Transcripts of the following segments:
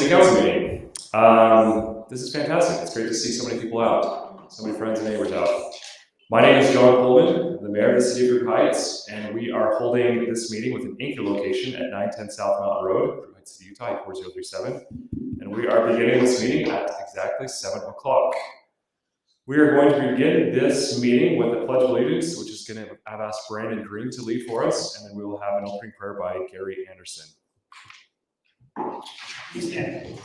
City Council meeting. This is fantastic. It's great to see so many people out, so many friends and neighbors out. My name is John Coleman, the mayor of the city of Crooked Heights, and we are holding this meeting with an anchor location at 910 South Mountain Road, Crooked Heights City, Utah, 4037. And we are beginning this meeting at exactly 7 o'clock. We are going to begin this meeting with a Pledge of Allegiance, which is going to have asked Brandon Green to lead for us, and then we will have an opening prayer by Gary Anderson. Please stand.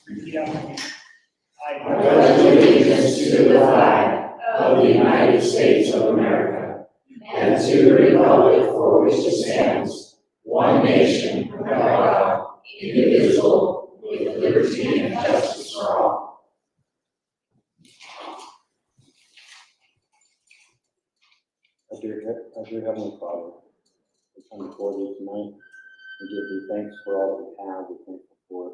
Repeat after me. I pledge allegiance to the flag of the United States of America and to the republic for which it stands, one nation, under God, indivisible, with liberty and justice for all. Dear Heavenly Father, we come before thee tonight and give thee thanks for all that we have. We're thankful for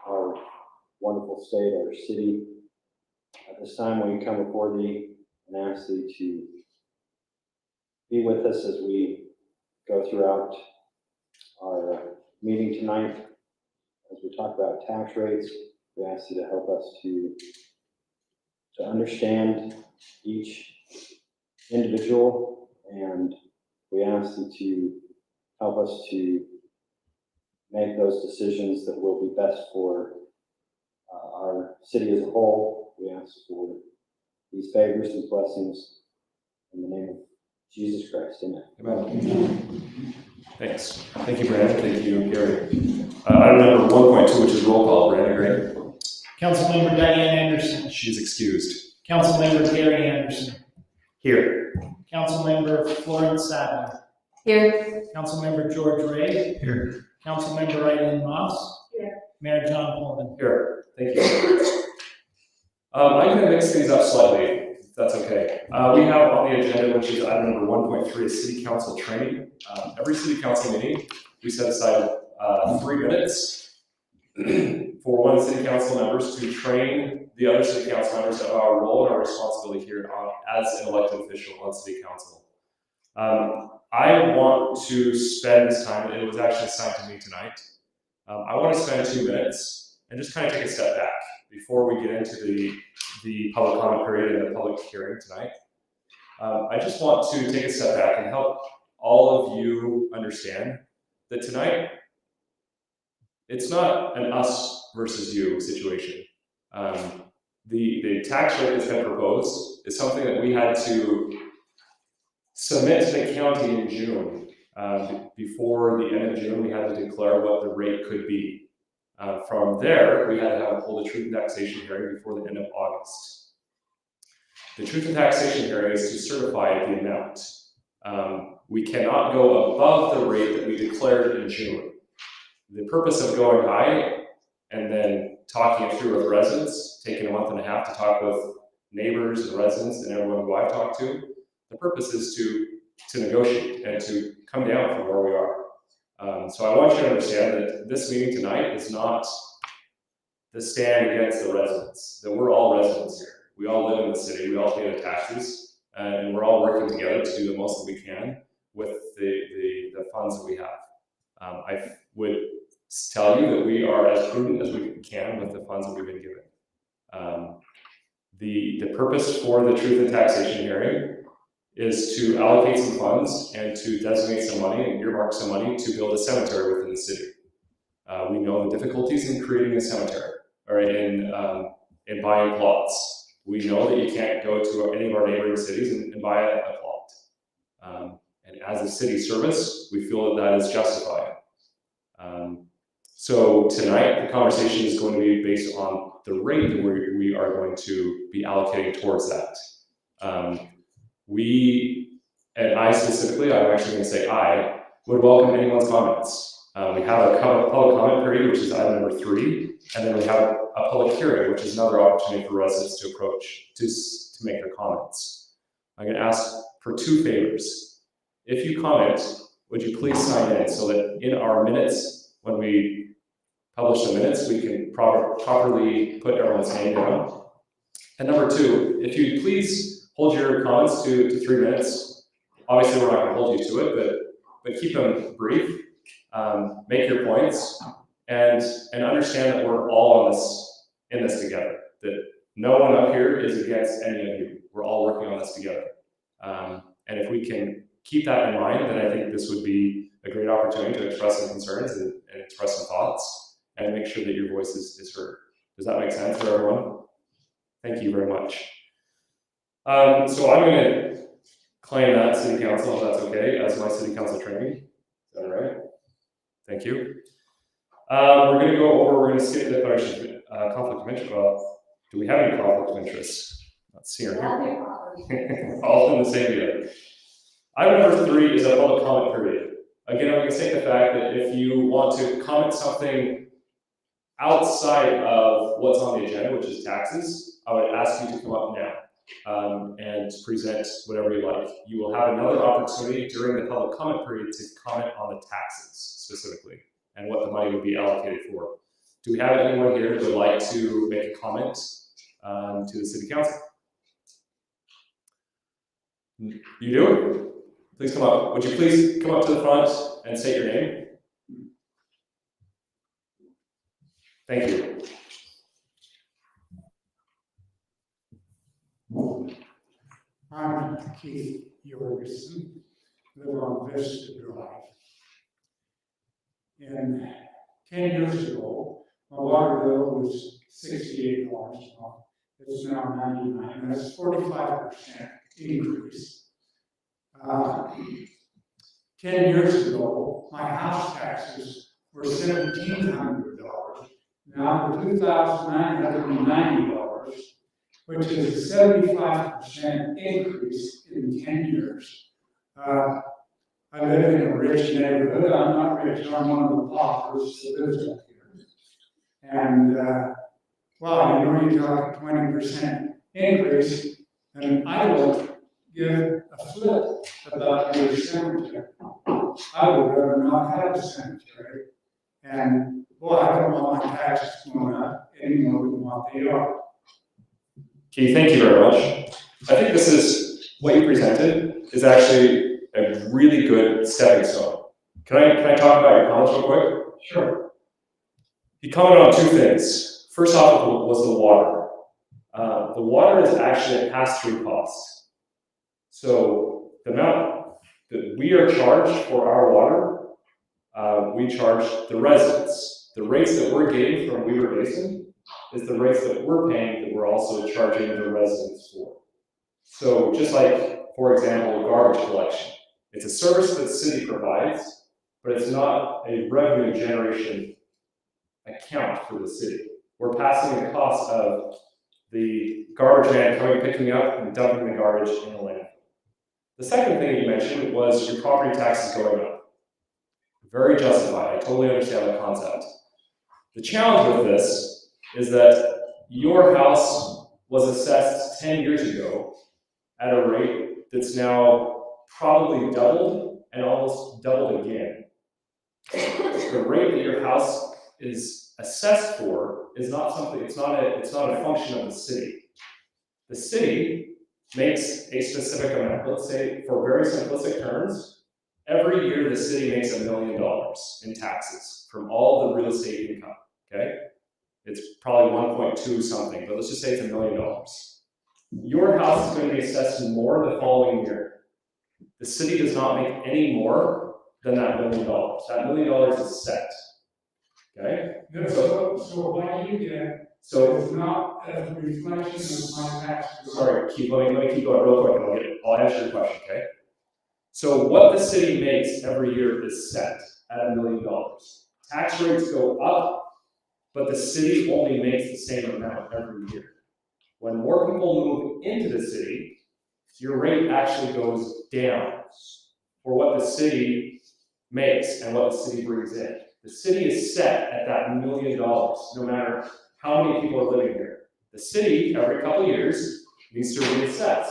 our wonderful state, our city. At this time, we come before thee and ask thee to be with us as we go throughout our meeting tonight. As we talk about tax rates, we ask you to help us to understand each individual, and we ask you to help us to make those decisions that will be best for our city as a whole. We ask for these favors and blessings in the name of Jesus Christ. Amen. Amen. Thanks. Thank you, Brandon. Thank you, Gary. Item number 1.2, which is roll call. Brandon Gray. Councilmember Diane Anderson. She's excused. Councilmember Gary Anderson. Here. Councilmember Florence Sadler. Here. Councilmember George Ray. Here. Councilmember Eileen Moss. Here. Mayor John Coleman. Here. Thank you. I'm going to mix things up slightly, if that's okay. We have on the agenda, which is item number 1.3, is city council training. Every city council meeting, we set aside 3 minutes for one of the city council members to train the other city council members of our role and our responsibility here as an elected official on city council. I want to spend this time, and it was actually assigned to me tonight. I want to spend 2 minutes and just kind of take a step back before we get into the public comment period and the public hearing tonight. I just want to take a step back and help all of you understand that tonight, it's not an us versus you situation. The tax rate that's been proposed is something that we had to submit to the county in June. Before the end of June, we had to declare what the rate could be. From there, we had to hold a truth and taxation hearing before the end of August. The truth and taxation hearing is to certify the amount. We cannot go above the rate that we declared in June. The purpose of going high and then talking it through with residents, taking a month and a half to talk with neighbors and residents and everyone who I've talked to, the purpose is to negotiate and to come down from where we are. So I want you to understand that this meeting tonight is not the stand against the residents, that we're all residents here. We all live in the city, we all pay the taxes, and we're all working together to do the most that we can with the funds that we have. I would tell you that we are as prudent as we can with the funds that we've been given. The purpose for the truth and taxation hearing is to allocate some funds and to designate some money and earmark some money to build a cemetery within the city. We know the difficulties in creating a cemetery or in buying plots. We know that you can't go to any of our neighboring cities and buy a plot. And as a city service, we feel that is justified. So tonight, the conversation is going to be based on the rate that we are going to be allocating towards that. We, and I specifically, I'm actually going to say I, would welcome anyone's comments. We have a public comment period, which is item number 3, and then we have a public hearing, which is another opportunity for residents to approach, to make their comments. I'm going to ask for 2 favors. If you comment, would you please sign in so that in our minutes, when we publish the minutes, we can properly put everyone's name down. And number 2, if you please hold your comments to 3 minutes. Obviously, we're not going to hold you to it, but keep them brief. Make your points, and understand that we're all in this together. That no one up here is against any of you. We're all working on this together. And if we can keep that in mind, then I think this would be a great opportunity to express some concerns and express some thoughts and make sure that your voice is heard. Does that make sense for everyone? Thank you very much. So I'm going to claim that city council, if that's okay, as my city council training. Is that all right? Thank you. We're going to skip the declaration of conflict of interest. Well, do we have any conflict of interest? Let's see here. All in the same year. Item number 3 is a public comment period. Again, I'm going to state the fact that if you want to comment something outside of what's on the agenda, which is taxes, I would ask you to come up now and present whatever you like. You will have another opportunity during the public comment period to comment on the taxes specifically and what the money would be allocated for. Do we have anyone here who would like to make a comment to the city council? You do? Please come up. Would you please come up to the front and state your name? Thank you. I'm Keith Jorgensen, live on Vista Drive. And 10 years ago, my water bill was $68 a month. It's now $99, that's 45% increase. 10 years ago, my house taxes were $1,700. Now they're $2,990, which is a 75% increase in 10 years. I live in a rich neighborhood. I'm not rich, I'm one of the paupers that lives up here. And, well, you talk a 20% increase, and I will give a flip about your cemetery. I would rather not have a cemetery. And, boy, I don't want my taxes going up any more than what they are. Keith, thank you very much. I think this is, what you presented is actually a really good stepping stone. Can I talk about your comments real quick? Sure. You commented on 2 things. First off was the water. The water is actually a pass-through cost. So the amount that we are charged for our water, we charge the residents. The rates that we're getting from Weaver Basin is the rates that we're paying that we're also charging the residents for. So just like, for example, garbage collection. It's a service that the city provides, but it's not a revenue generation account for the city. We're passing the cost of the garbage man coming, picking me up, and dumping the garbage in the landfill. The second thing you mentioned was your property taxes going up. Very justified. I totally understand the concept. The challenge with this is that your house was assessed 10 years ago at a rate that's now probably doubled and almost doubled again. The rate that your house is assessed for is not something, it's not a function of the city. The city makes a specific amount. Let's say, for very simplistic terms, every year the city makes $1 million in taxes from all the real estate income, okay? It's probably 1.2 something, but let's just say it's $1 million. Your house is going to be assessed more the following year. The city does not make any more than that $1 million. That $1 million is set, okay? So what you get is not a reflection of my taxes. Sorry, Keith, let me keep going real quick and I'll answer your question, okay? So what the city makes every year is set at $1 million. Tax rates go up, but the city only makes the same amount every year. When more people move into the city, your rate actually goes down for what the city makes and what the city brings in. The city is set at that $1 million, no matter how many people are living here. The city, every couple of years, needs to reassess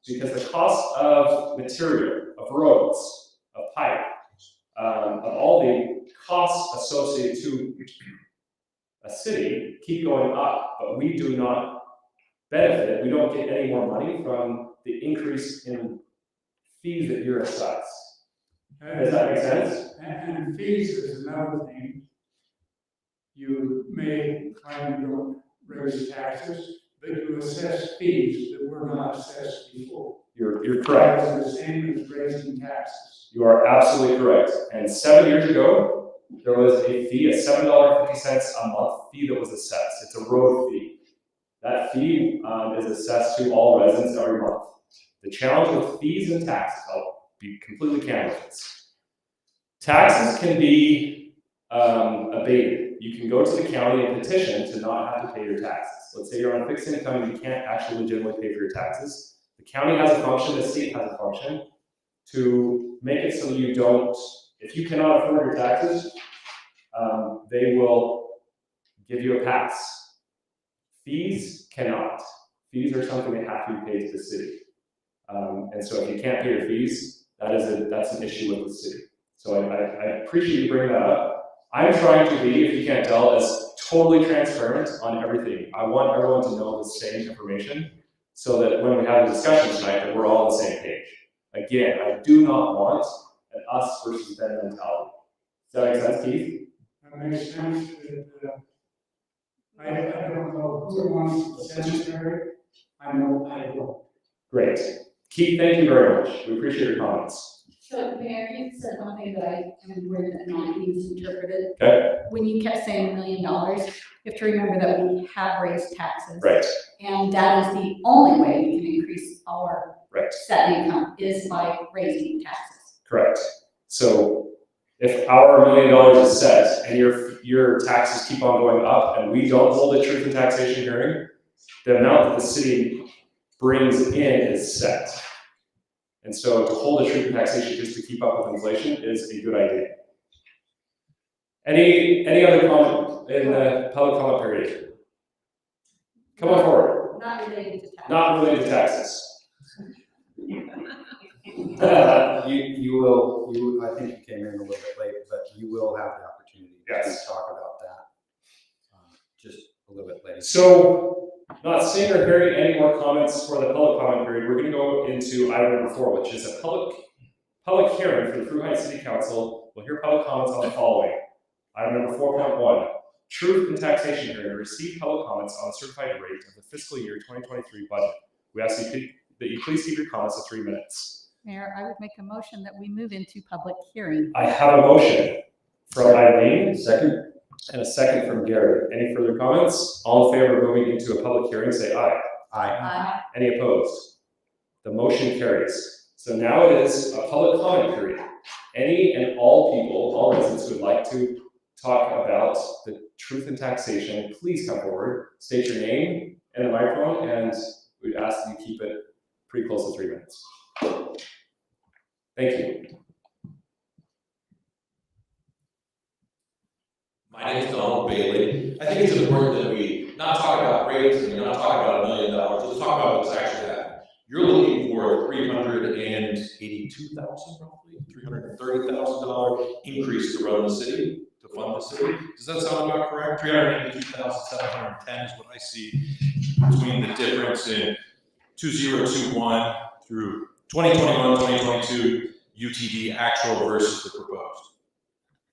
because the cost of material, of roads, of pipe, of all the costs associated to a city keep going up, but we do not benefit, we don't get any more money from the increase in fees that you're assessed. Does that make sense? And fees is another thing. you may claim you don't raise taxes, but you assess fees that were not assessed before. You're correct. That is the same as raising taxes. You are absolutely correct. And 7 years ago, there was a fee, a $7.50 a month fee that was assessed. It's a road fee. That fee is assessed to all residents every month. The challenge with fees and taxes, I'll be completely candid with this. Taxes can be abated. You can go to the county and petition to not have to pay your taxes. Let's say you're on a fixed income and you can't actually legitimately pay for your taxes. The county has a function, the state has a function to make it so you don't, if you cannot afford your taxes, they will give you a pass. Fees cannot. Fees are something that have to be paid to the city. And so if you can't pay your fees, that's an issue with the city. So I appreciate you bringing that up. I'm trying to be, if you can't tell, as totally transparent on everything. I want everyone to know the same information so that when we have a discussion tonight, that we're all on the same page. Again, I do not want an us versus them mentality. Does that make sense, Keith? That makes sense. I don't know who wants the cemetery. I know I don't. Great. Keith, thank you very much. We appreciate your comments. So, Mayor, you said one thing that I am worried that not being misinterpreted. Okay? When you kept saying $1 million, you have to remember that we have raised taxes. Right. And that is the only way we can increase our Right. set income is by raising taxes. Correct. So if our $1 million is set and your taxes keep on going up and we don't hold a truth and taxation hearing, the amount that the city brings in is set. And so to hold a truth and taxation just to keep up with inflation is a good idea. Any other comment in the public comment period? Come on forward. Not related to taxes. Not related to taxes. I think you came in a little bit late, but you will have the opportunity Yes. to talk about that. Just a little bit later. So, not seeing or hearing any more comments for the public comment period, we're going to go into item number 4, which is a public hearing for the Fruit Heights City Council. We'll hear public comments on the following. Item number 4.1, truth and taxation hearing to receive public comments on the certified rate of the fiscal year 2023 budget. We ask that you please keep your comments to 3 minutes. Mayor, I would make a motion that we move into public hearing. I have a motion from Eileen. Second? And a second from Gary. Any further comments? All in favor of moving into a public hearing, say aye. Aye. Any opposed? The motion carries. So now it is a public comment period. Any and all people, all residents who would like to talk about the truth and taxation, please come forward, state your name and the microphone, and we'd ask that you keep it pretty close to 3 minutes. Thank you. My name is Donald Bailey. I think it's important that we not talk about rates and not talk about $1 million. Let's talk about what's actually happening. You're looking for a $382,000, roughly $330,000 increase to run the city, to fund the city. Does that sound about correct? $382,710 is what I see between the difference in 2021 through 2021, 2022 UTD actual versus the proposed.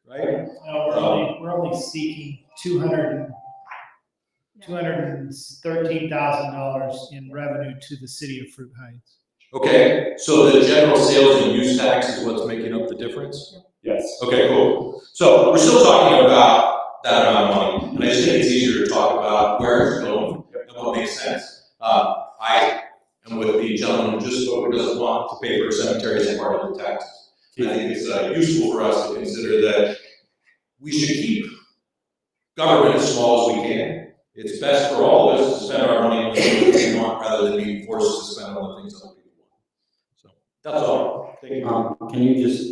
Right? No, we're only seeking $213,000 in revenue to the city of Fruit Heights. Okay, so the general sales and use tax is what's making up the difference? Yes. Okay, cool. So we're still talking about that amount of money, and I just think it's easier to talk about where it's going and what makes sense. I am with the gentleman who just spoke, who doesn't want to pay for a cemetery as part of the taxes. I think it's useful for us to consider that we should keep government as small as we can. It's best for all of us to spend our money on the things we want rather than being forced to spend on the things other people want. So that's all. Thank you. Can you just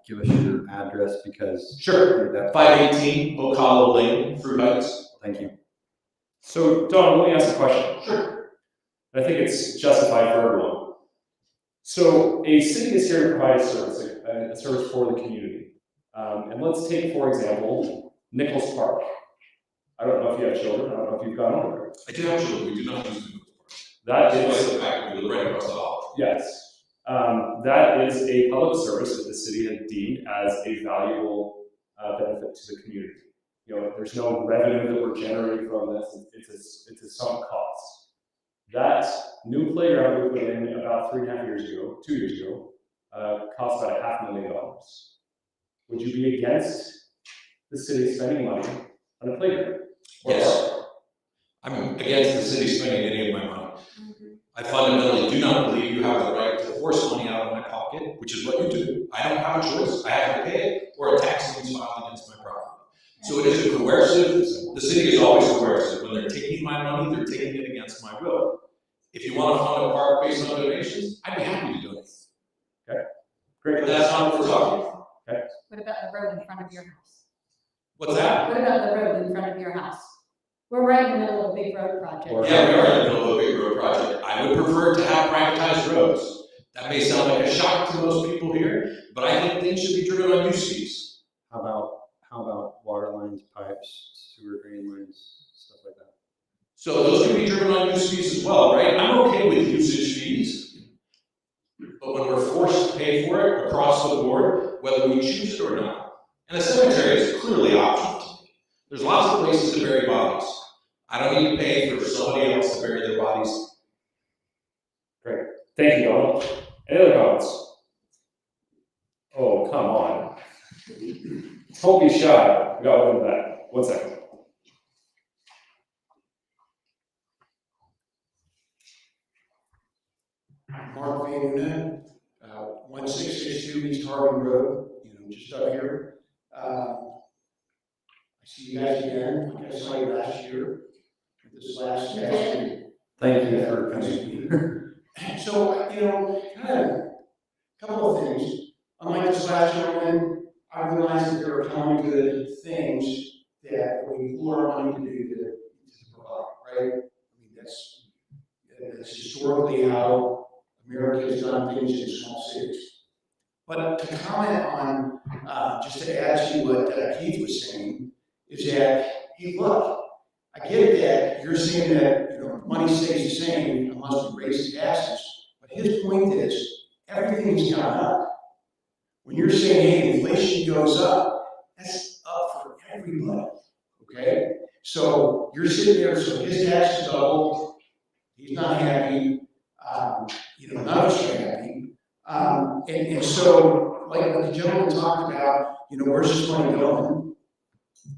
give us your address because? Sure. 518 Ocala Lane, Fruit Heights. Thank you. So, Don, let me ask a question. Sure. I think it's justified for everyone. So, a city is here to provide a service for the community. And let's take, for example, Nichols Park. I don't know if you have children. I don't know if you've gone over there. I do have children. We do not use the That That's is, the fact that we live right across the hall. yes. That is a public service that the city has deemed as a valuable benefit to the community. there's no revenue that we're generating from this. It's a sunk cost. That new playground we put in about 2 years ago, cost about $500,000. Would you be against the city spending money on a playground? Yes. I'm against the city spending any of my money. I fundamentally do not believe you have the right to force money out of my pocket, which is what you do. I don't have a choice. I have to pay it, or a tax lien filed against my property. So it is a coercive, the city is always coercive. When they're taking my money, they're taking it against my will. If you want to fund a park based on donations, I'd be happy to donate. Great. But that's not what we're talking about. What about the road in front of your house? What's that? What about the road in front of your house? We're right in the middle of a big road project. Yeah, we are in the middle of a big road project. I would prefer to have privatized roads. That may sound like a shock to most people here, but I think things should be driven on use fees. How about water lines, pipes, sewer drain lines, stuff like that? So those can be driven on use fees as well, right? I'm okay with usage fees, but when we're forced to pay for it across the board, whether we choose it or not, and a cemetery is clearly optional to me. There's lots of places to bury bodies. I don't need to pay for somebody else to bury their bodies. Great. Thank you, Donald. Any other comments? Oh, come on. Don't be shy. We got one in the back. 1 second. Mark Van Unen, 1662 East Harbin Road, just up here. I see you guys again, like I saw you last year, this last year. Thank you for coming. So, kind of, a couple of things. Unlike this last gentleman, I realize that there are common good things that we pull our money to do to provide, right? I mean, that's historically how America has done things in small cities. But to comment on, just to add to what Keith was saying, is that, hey, look, I get that you're saying that money stays the same unless we raise the taxes, but his point is everything's gone up. When you're saying, hey, inflation goes up, that's up for everybody, okay? So you're sitting there, so his taxes doubled, he's not happy, none of us are happy. And so, like what the gentleman talked about, where's this money going?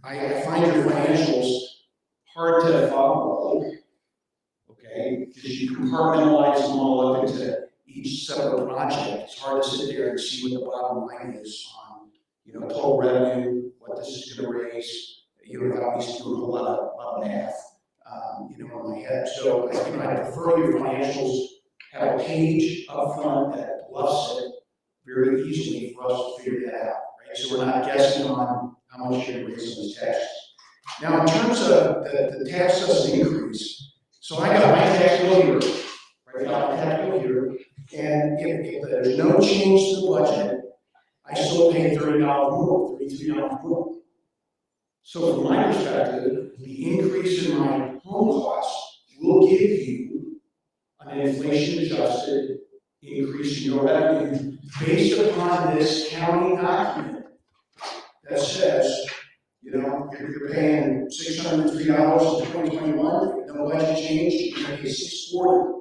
I find your financials hard to follow, okay? Because you compartmentalize them all up into each separate project. It's hard to sit there and see what the bottom line is on, total revenue, what this is going to raise, without me doing a whole lot of math, in my head. So I think I prefer your financials have a page up front that bluffs it very easily for us to figure that out, right? So we're not guessing on how much you're going to raise on these taxes. Now, in terms of the tax subsidy increase, so I got my tax bill here, right? I got my tax bill here, and if there's no change to the budget, I still pay $30 more, $33 more. So from my perspective, the increase in my home costs will give you an inflation-adjusted increase in your revenue based upon this county document that says, you're paying $603 in 2021, no budget change, you're going to pay $640.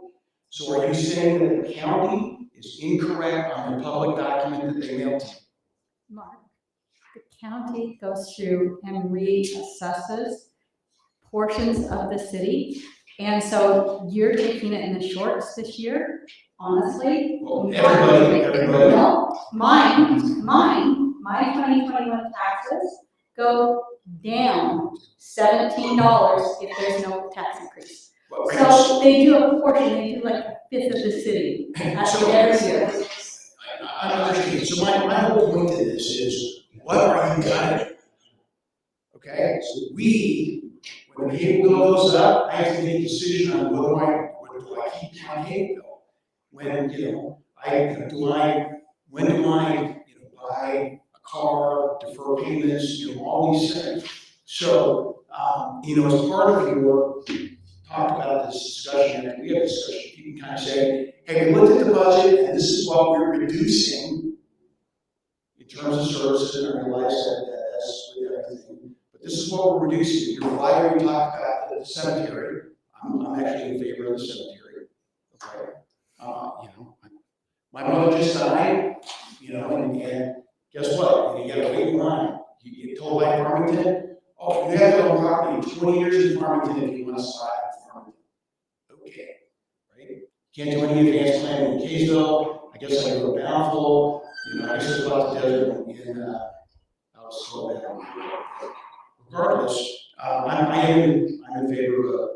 So are you saying that the county is incorrect on the public document that they mailed to you? Mark, the county goes through and reassesses portions of the city. And so you're taking it in the shorts this year, honestly. Well, everybody. No, my 2021 taxes go down $17 if there's no tax increase. So they do a portion, they do like a fifth of the city every year. I understand. So my whole point to this is, what are you gonna do? Okay, so when the cable bill goes up, I have to make a decision on what do I keep my cable bill? When, do I buy a car, defer payments, all these things. So, as part of your talk about this discussion, and we have a discussion, you can kind of say, hey, we looked at the budget, and this is what we're reducing in terms of services, and I realize that that's with everything. But this is what we're reducing. Your flyer, you talked about the cemetery. I'm actually in favor of the cemetery. Okay. You know, my mother just died, you know, and guess what? You gotta wait in line. You get told by Farmington, oh, you have to own property 20 years in Farmington if you want to spot in Farmington. Okay, right? Can't do any advanced planning in Kaysville. I guess I go to Bountiful. You know, I guess there's a lot to do in I'll slow down. Regardless, I'm in favor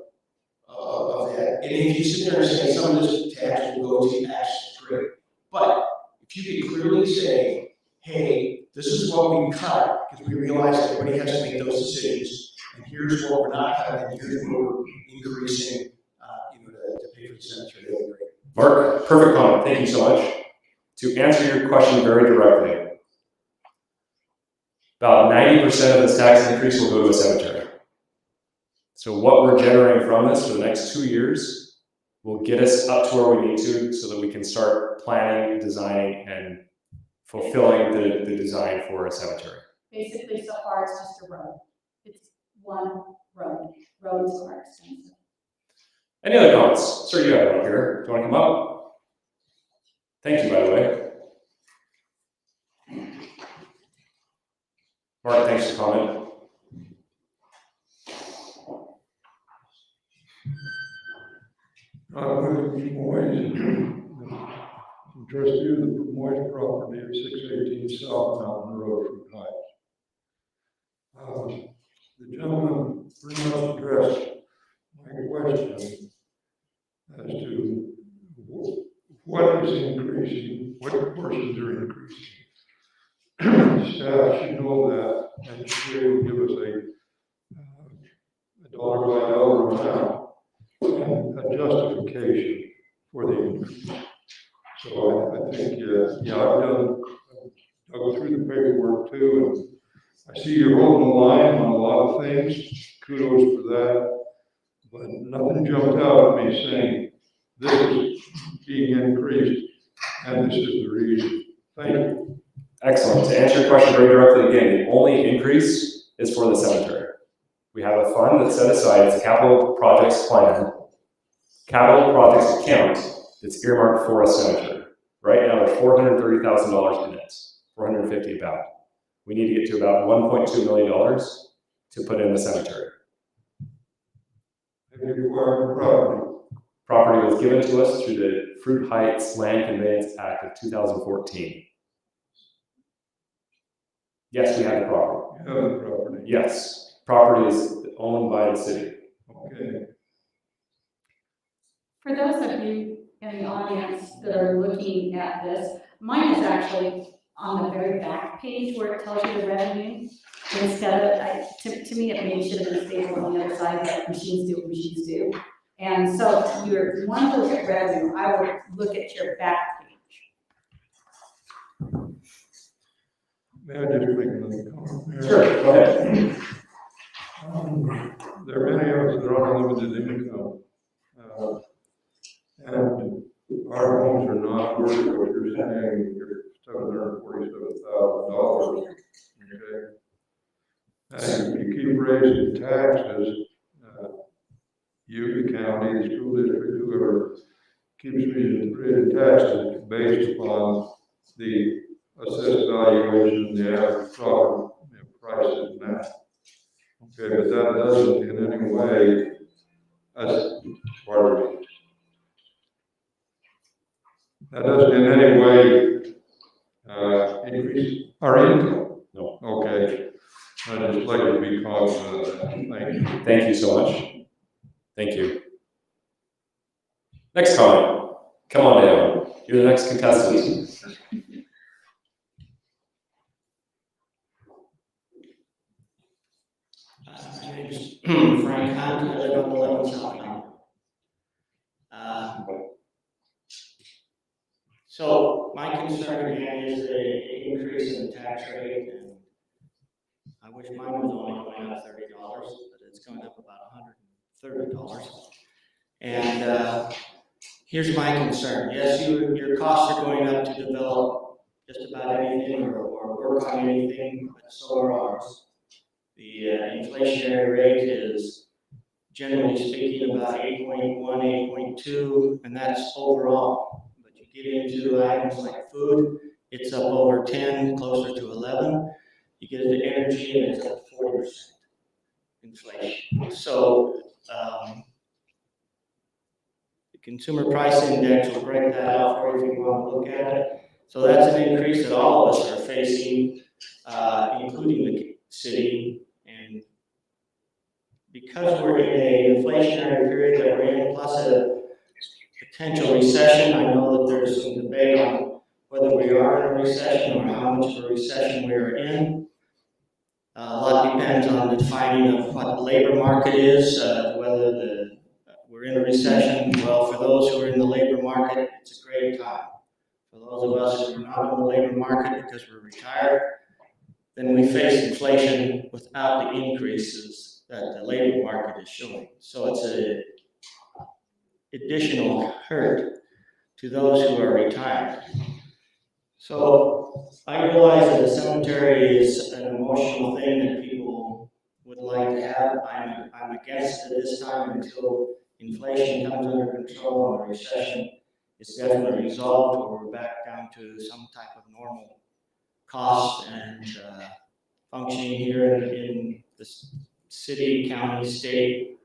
of that. And if you sit there and say some of this tax will go to X, great. But if you can clearly say, hey, this is what we cut, because we realize that everybody has to make those decisions, and here's what we're not cutting, and here's what we're increasing, to pay for the cemetery, that'd be great. Mark, perfect comment. Thank you so much. To answer your question very directly, about 90% of this tax increase will go to a cemetery. So what we're generating from this for the next 2 years will get us up to where we need to so that we can start planning, designing, and fulfilling the design for a cemetery. Basically, so far, it's just a road. It's one road. Roads are expensive. Any other comments? Sir, you have one up here. Do you want to come up? Thank you, by the way. Mark, thanks for comment. William Moyes, I'm trustee of the Moyes property at 618 South Mountain Road, Fruit Heights. The gentleman pretty much addressed my question as to what is increasing, what portions are increasing. Staff should know that and should be able to give us a dollar by dollar amount and a justification for the increase. So I think, I've dug through the paperwork too, and I see you're holding the line on a lot of things. Kudos for that. But nothing jumped out at me saying this is being increased and this is the reason. Thank you. Excellent. To answer your question very directly, again, the only increase is for the cemetery. We have a fund that's set aside, it's a capital projects plan, capital projects account that's earmarked for a cemetery. Right now, there's $430,000 in it, $450 about. We need to get to about $1.2 million to put in the cemetery. Have you acquired property? Property was given to us through the Fruit Heights Land Conveyance Act of 2014. Yes, we have the property. You have the property. Yes, property is owned by the city. Okay. For those of you in the audience that are looking at this, mine is actually on the very back page where it tells you the revenue. Instead of, to me, it maybe should have been stapled on the other side, that machines do what machines do. And so if you want to look at revenue, I would look at your back page. May I just make another comment? Sure, go ahead. There are many of us that are on limited income. And our homes are not worth what you're saying, you're $747,000. Okay? And if you keep raising taxes, you, the county, the school district, whoever keeps raising taxes based upon the assessed valuation, the average property prices now. Okay, but that doesn't in any way, that doesn't in any way increase our income. No. Okay, I'd just like to be cognizant of that. Thank you. Thank you so much. Thank you. Next comment. Come on down. You're the next contestant. My name's Frank Hunt, I live on 11 South Mountain. So my concern again is the increase in the tax rate, and I wish mine was only going up $30, but it's going up about $130. And here's my concern. Yes, your costs are going up to develop just about anything or work on anything, but so are ours. The inflationary rate is generally speaking about 8.1, 8.2, and that's overall. But you get into items like food, it's up over 10, closer to 11. You get into energy and it's up 40% inflation. So the consumer price index will break that out for you if you want to look at it. So that's an increase that all of us are facing, including the city. And because we're in an inflationary period that we're in, plus a potential recession, I know that there's some debate on whether we are in a recession or how much of a recession we are in. A lot depends on the defining of what the labor market is, whether we're in a recession. Well, for those who are in the labor market, it's a great time. For those of us who are not in the labor market because we're retired, then we face inflation without the increases that the labor market is showing. So it's an additional hurt to those who are retired. So I realize that the cemetery is an emotional thing that people would like to have. I'm against it this time until inflation comes under control and the recession is definitely resolved, or we're back down to some type of normal cost and functioning here in the city, county, state,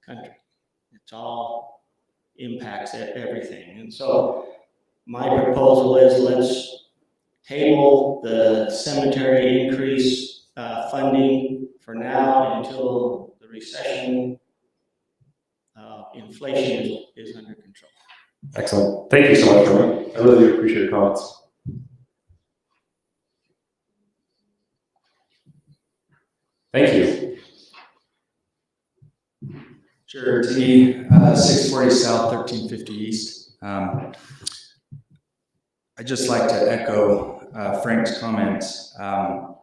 country. It's all impacts everything. And so my proposal is let's table the cemetery increase funding for now until the recession inflation is under control. Excellent. Thank you so much, Herman. I really do appreciate your comments. Thank you. Sure, T, 640 South, 1350 East. I'd just like to echo Frank's comments. I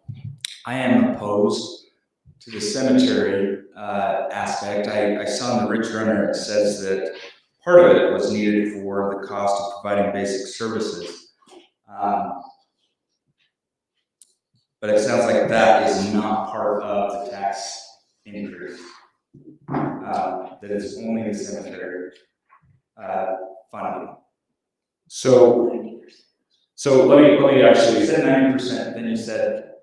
am opposed to the cemetery aspect. I saw in the Rich Runner, it says that part of it was needed for the cost of providing basic services. But it sounds like that is not part of the tax increase. That is only the cemetery funding. So let me actually. You said 90%, then you said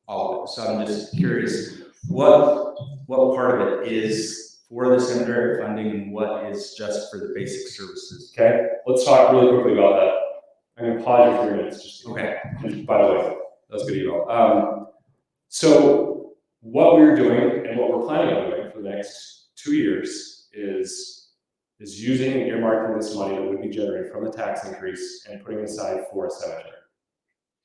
all of it. So I'm just curious, what part of it is for the cemetery funding and what is just for the basic services? Okay, let's talk really quickly about that. I'm going to pause you for 3 minutes. Just Okay. And by the way, that was a good email. So what we're doing and what we're planning on doing for the next 2 years is using and earmarking this money that would be generated from the tax increase and putting it aside for a cemetery.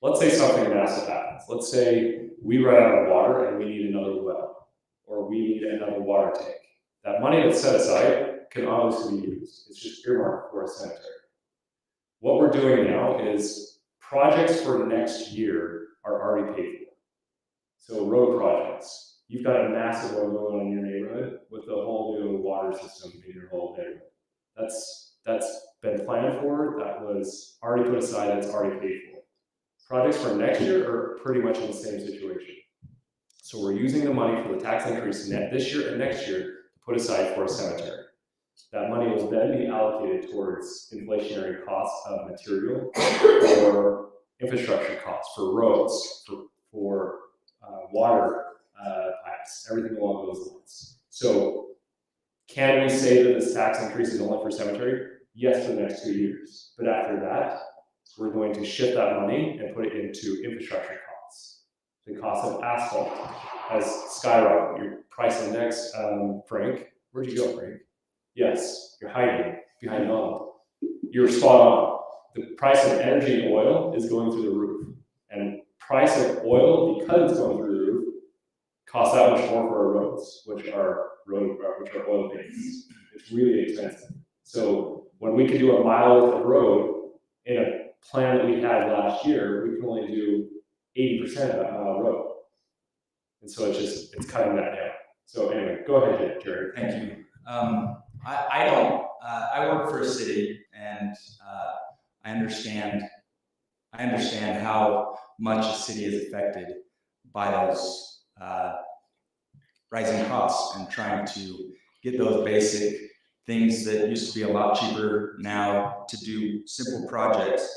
Let's say something massive happens. Let's say we run out of water and we need another well, or we need another water tank. That money that's set aside can obviously be used. It's just earmarked for a cemetery. What we're doing now is projects for next year are already paid for. So road projects, you've got a massive road going on in your neighborhood with a whole new water system in your whole neighborhood. That's been planned for, that was already put aside, that's already paid for. Projects for next year are pretty much in the same situation. So we're using the money for the tax increase this year and next year to put aside for a cemetery. That money will then be allocated towards inflationary costs of material or infrastructure costs for roads, for water pipes, everything along those lines. So can we say that this tax increase is only for cemetery? Yes, for the next 2 years. But after that, we're going to shift that money and put it into infrastructure costs. The cost of asphalt has skyrocketed. Your price index, Frank, where'd you go, Frank? Yes, you're hiding behind Donald. You're spot on. The price of energy and oil is going through the roof. And price of oil, because it's going through the roof, costs that much more for our roads, which are oil based. It's really expensive. So when we can do a mile width of road in a plan that we had last year, we can only do 80% of that mile road. And so it's cutting that down. So anyway, go ahead, Jerry. Thank you. I work for a city, and I understand how much a city is affected by those rising costs and trying to get those basic things that used to be a lot cheaper now to do simple projects.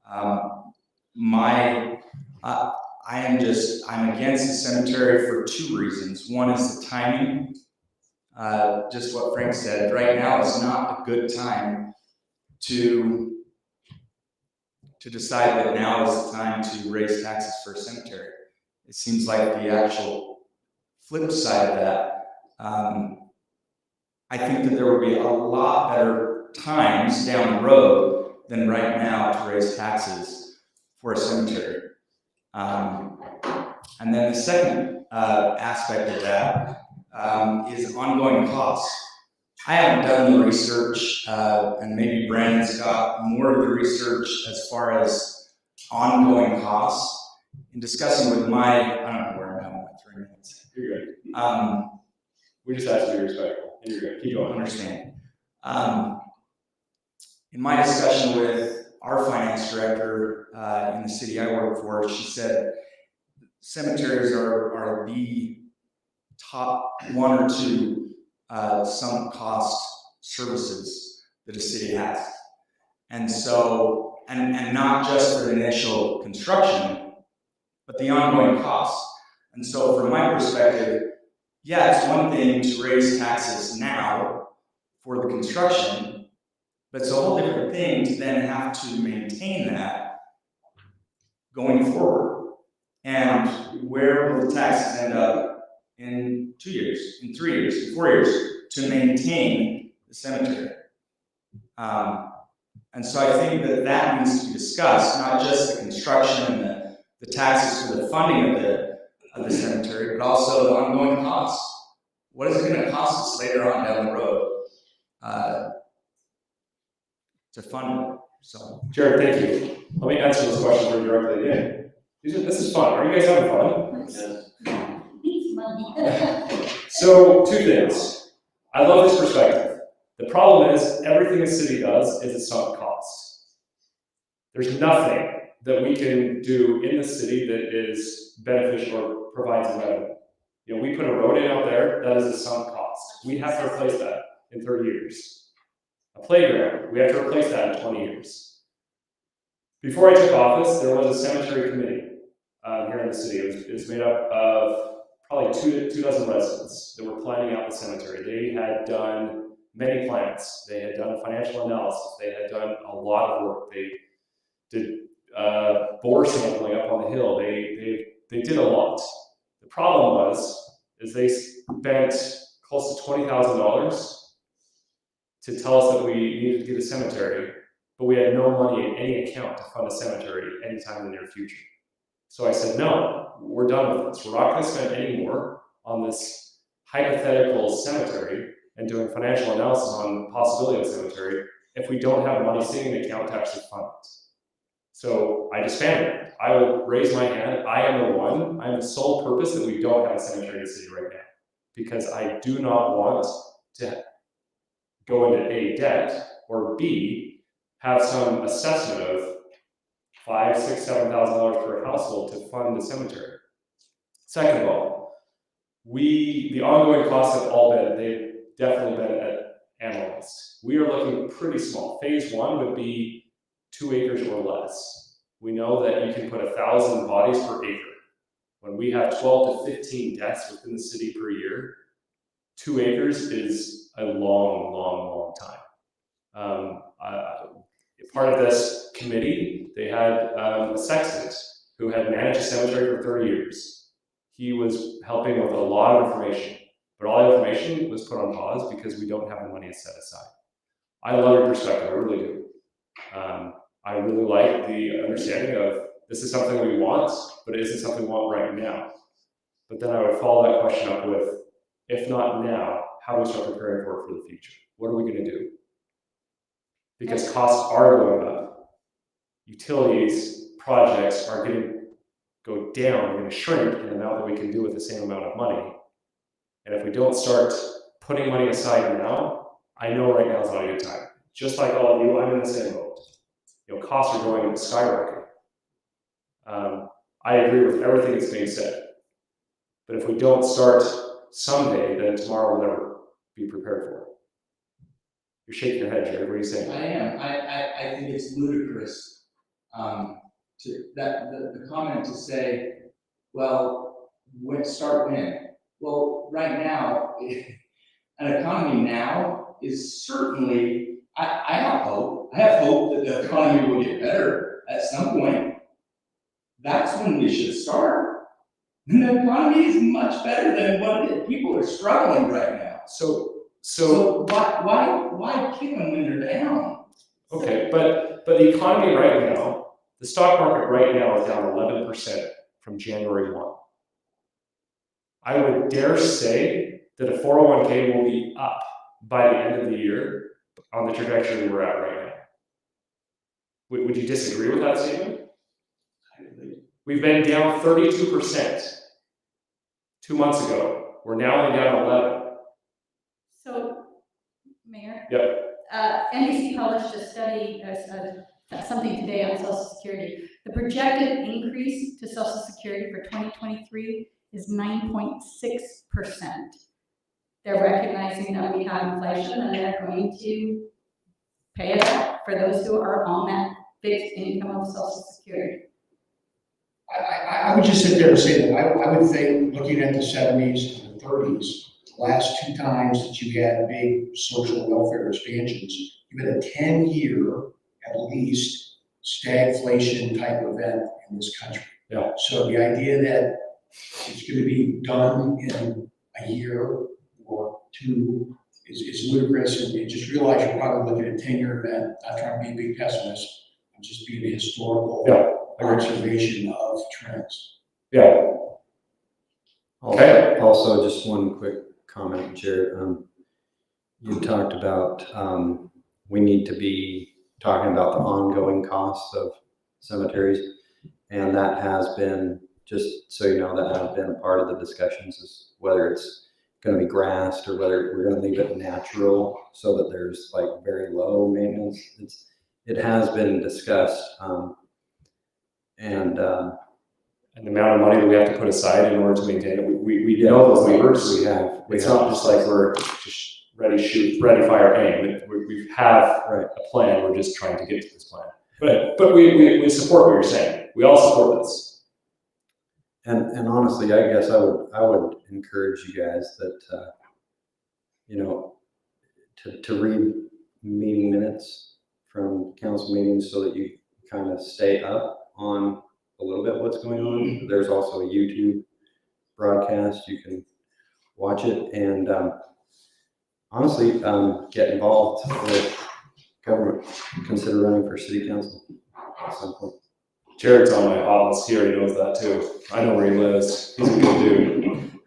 I'm against the cemetery for two reasons. One is the timing. Just what Frank said, right now is not a good time to decide that now is the time to raise taxes for a cemetery. It seems like the actual flip side of that, I think that there will be a lot better times down the road than right now to raise taxes for a cemetery. And then the second aspect of that is ongoing costs. I haven't done the research, and maybe Brandon's got more of the research as far as ongoing costs. In discussing with I don't know where I'm at, my 3 minutes. You're good. We just asked you to be respectful. You're good. Keep going. Understand. In my discussion with our finance director in the city I work for, she said cemeteries are the top 1 or 2 sunk cost services that a city has. And so, and not just for the initial construction, but the ongoing costs. And so from my perspective, yeah, it's one thing to raise taxes now for the construction, but it's a whole different thing to then have to maintain that going forward. And where will the taxes end up in 2 years, in 3 years, in 4 years, to maintain the cemetery? And so I think that needs to be discussed, not just the construction and the taxes for the funding of the cemetery, but also the ongoing costs. What is it going to cost us later on down the road to fund it? So, Jared, thank you. Let me answer this question very directly again. This is fun. Are you guys having fun? Yes. Needs money. So, 2 things. I love this perspective. The problem is, everything the city does is a sunk cost. There's nothing that we can do in the city that is beneficial or provides revenue. You know, we put a road in out there, that is a sunk cost. We have to replace that in 30 years. A playground, we have to replace that in 20 years. Before I took office, there was a cemetery committee here in the city. It was made up of probably two dozen residents that were planning out the cemetery. They had done many plans. They had done a financial analysis. They had done a lot of work. They did bore sampling up on the hill. They did a lot. The problem is they spent close to $20,000 to tell us that we needed to get a cemetery, but we had no money in any account to fund a cemetery anytime in the near future. So I said, no, we're done with this. We're not going to spend any more on this hypothetical cemetery and doing financial analysis on the possibility of a cemetery if we don't have money sitting in the account to actually fund it. So I disbanded it. I will raise my hand. I am the one. I am the sole purpose that we don't have a cemetery in the city right now, because I do not want to go into A, debt, or B, have some assessment of $5,000, $6,000, $7,000 per household to fund the cemetery. Second of all, the ongoing costs have they've definitely been analyzed. We are looking pretty small. Phase 1 would be 2 acres or less. We know that you can put 1,000 bodies per acre. When we have 12 to 15 deaths within the city per year, 2 acres is a long, long, long time. Part of this committee, they had a sextant who had managed a cemetery for 30 years. He was helping with a lot of information, but all the information was put on pause because we don't have the money set aside. I love your perspective, I really do. I really like the understanding of this is something we want, but it isn't something we want right now. But then I would follow that question up with, if not now, how do we start preparing for it for the future? What are we going to do? Because costs are going up. Utilities, projects are going to go down, they're going to shrink in the amount that we can do with the same amount of money. And if we don't start putting money aside now, I know right now is not a good time. Just like all of you, I'm in the same boat. You know, costs are going to skyrocket. I agree with everything that's being said. But if we don't start someday that tomorrow will never be prepared for. You're shaking your head, Jared. What are you saying? I am. I think it's ludicrous, the comment to say, well, start when? Well, right now, an economy now is certainly, I have hope. I have hope that the economy will get better at some point. That's when we should start. And the economy is much better than what it is. People are struggling right now. So Why kick them when they're down? okay, but the economy right now, the stock market right now is down 11% from January 1. I would dare say that a 401k will be up by the end of the year on the trajectory we're at right now. Would you disagree with that statement? We've been down 32% 2 months ago. We're now only down 11. So, Mayor? Yep. NBC published a study, something today on Social Security. The projected increase to Social Security for 2023 is 9.6%. They're recognizing that we have inflation and they're going to pay it out for those who are on that fixed income of Social Security. I would just sit there and say that I would think, looking at the 70s and the 30s, the last two times that you had big social welfare expansions, you had a 10-year, at least, stagflation type event in this country. Yeah. So the idea that it's going to be done in a year or two is ludicrous, and you just realize you're probably looking at a 10-year event. Not trying to be a big pessimist, I'm just being a historical observation of trends. Yeah. Okay. Also, just one quick comment, Jared. You talked about we need to be talking about the ongoing costs of cemeteries, and that has been, just so you know, that has been a part of the discussions, is whether it's going to be grassed or whether we're going to leave it natural so that there's like very low maintenance. It has been discussed, and the amount of money that we have to put aside in order to maintain it, we know those levers. It's not just like we're just ready, shoot, ready, fire, aim. We have a plan. We're just trying to get to this plan. But we support what you're saying. We all support this. And honestly, I guess I would encourage you guys that to read meeting minutes from council meetings so that you kind of stay up on a little bit what's going on. There's also a YouTube broadcast. You can watch it and honestly get involved with government. Consider running for city council at some point. Jared's on my hot list. He already knows that too. I know where he lives. He's a good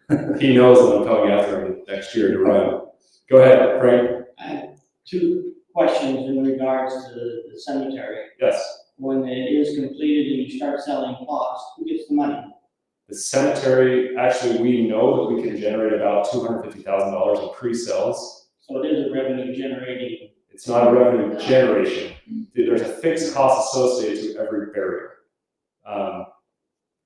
dude. He knows that I'm coming after him next year to run. Go ahead, Frank. I have two questions in regards to the cemetery. Yes. When it is completed and you start selling plots, who gets the money? The cemetery, actually, we know that we can generate about $250,000 in pre-sales. So it is a revenue generating. It's not a revenue generation. There's a fixed cost associated to every burial.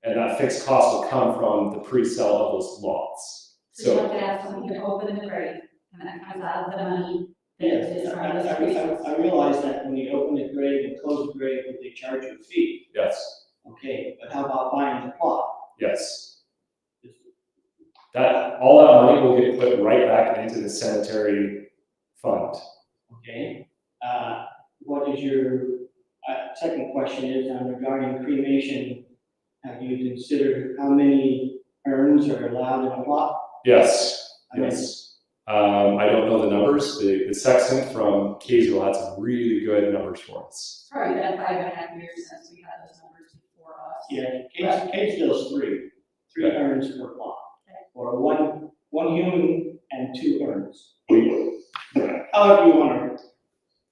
And that fixed cost will come from the pre-sale of those lots. So you have to have something to open the grave, and that comes out of the money. Yes, I realize that when you open the grave and close the grave, that they charge you a fee. Yes. Okay, but how about buying the plot? Yes. All that money will get put right back into the cemetery fund. Okay. What is your second question is regarding cremation? Have you considered how many urns are allowed in a plot? Yes. Yes. I don't know the numbers. The sexton from Kaysville had some really good numbers for us. Probably been 5.5 years since we had those numbers before us. Yeah, Kaysville's three urns per plot, or one human and 2 urns. However you want to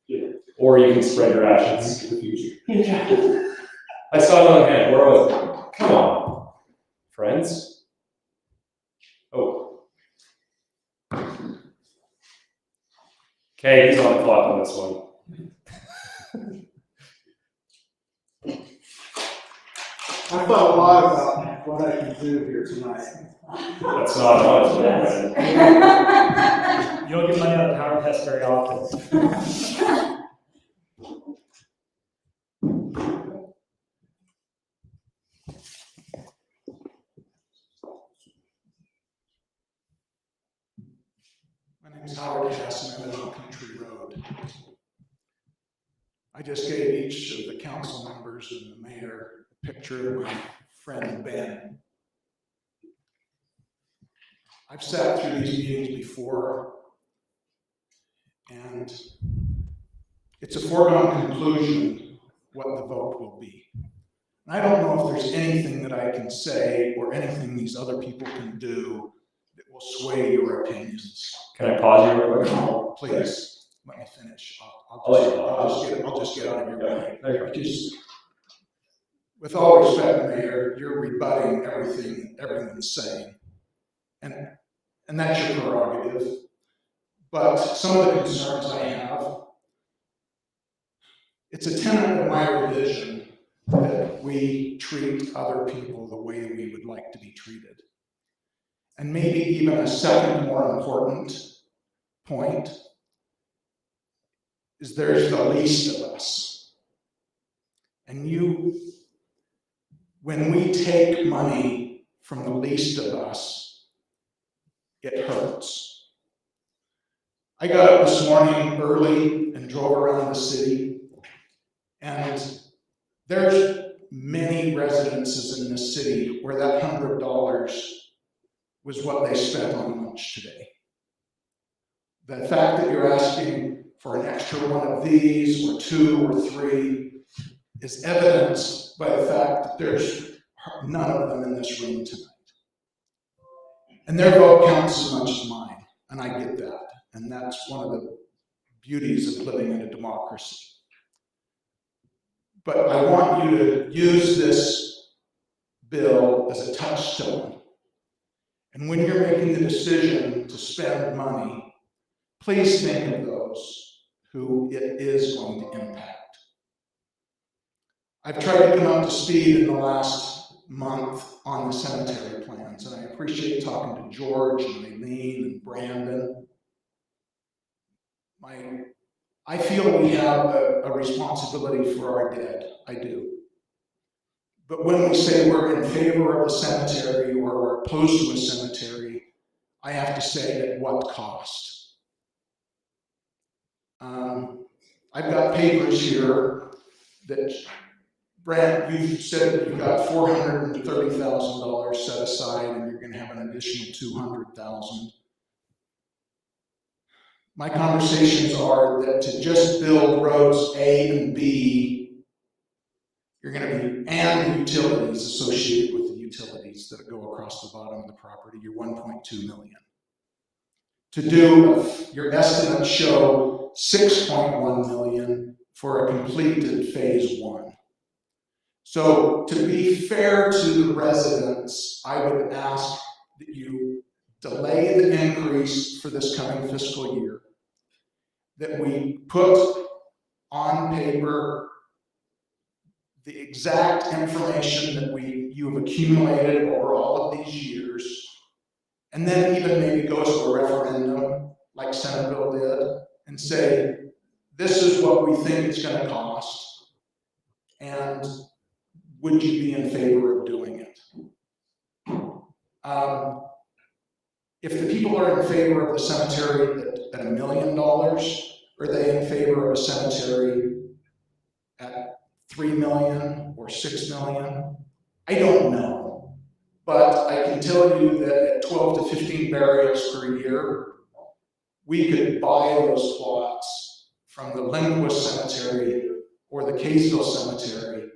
do it. Or you can spread your ashes to the future. I saw another hand. Where was it? Come on, friends. Oh. Okay, he's on the clock on this one. I thought a lot about what I can do here tonight. That's not honest, man. You don't get money out of Power Pest very often. My name is Howard Casson, I live on Country Road. I just gave each of the council members and the mayor a picture of my friend Ben. I've sat through these meetings before, and it's a foregone conclusion what the vote will be. And I don't know if there's anything that I can say or anything these other people can do that will sway your opinions. Can I pause you real quick? No, please, let me finish. I'll just get out of your way. Because with all respect, Mayor, you're rebutting everything everyone's saying. And that's your prerogative. But some of the concerns I have, it's a tenet of my religion that we treat other people the way we would like to be treated. And maybe even a second more important point is there's the least of us. And when we take money from the least of us, it hurts. I got up this morning early and drove around the city, and there's many residences in this city where that $100 was what they spent on lunch today. The fact that you're asking for an extra one of these, or 2 or 3, is evidenced by the fact that there's none of them in this room tonight. And their vote counts as much as mine, and I get that. And that's one of the beauties of living in a democracy. But I want you to use this bill as a touchstone. And when you're making the decision to spend money, please think of those who it is going to impact. I've tried to come up to speed in the last month on the cemetery plans, and I appreciate talking to George and Eileen and Brandon. I feel we have a responsibility for our dead. I do. But when we say we're in favor of a cemetery or we're opposed to a cemetery, I have to say at what cost? I've got papers here that, Brad, you said that you've got $430,000 set aside and you're going to have an additional $200,000. My conversations are that to just build roads A and B, you're going to be, and the utilities associated with the utilities that go across the bottom of the property, you're $1.2 million. To do, your estimates show $6.1 million for a completed phase 1. So to be fair to the residents, I would ask that you delay the increase for this coming fiscal year, that we put on paper the exact information that you have accumulated over all of these years, and then even maybe go to a referendum like Senateville did and say, this is what we think it's going to cost, and would you be in favor of doing it? If the people are in favor of the cemetery at $1 million, are they in favor of a cemetery at $3 million or $6 million? I don't know. But I can tell you that at 12 to 15 burials per year, we could buy those plots from the Lindquist Cemetery or the Kaysville Cemetery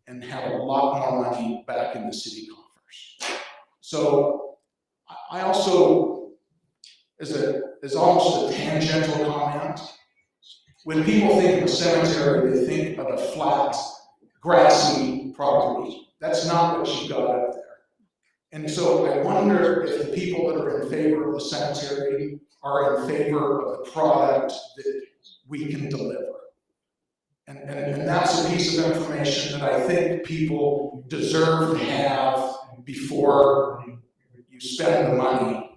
and have a lot more money back in the city coffers. So I also, as almost a tangential comment, when people think of a cemetery, they think of a flat, grassy property. That's not what you've got up there. And so I wonder if the people that are in favor of the cemetery are in favor of the product that we can deliver. And that's a piece of information that I think people deserve to have before you spend the money,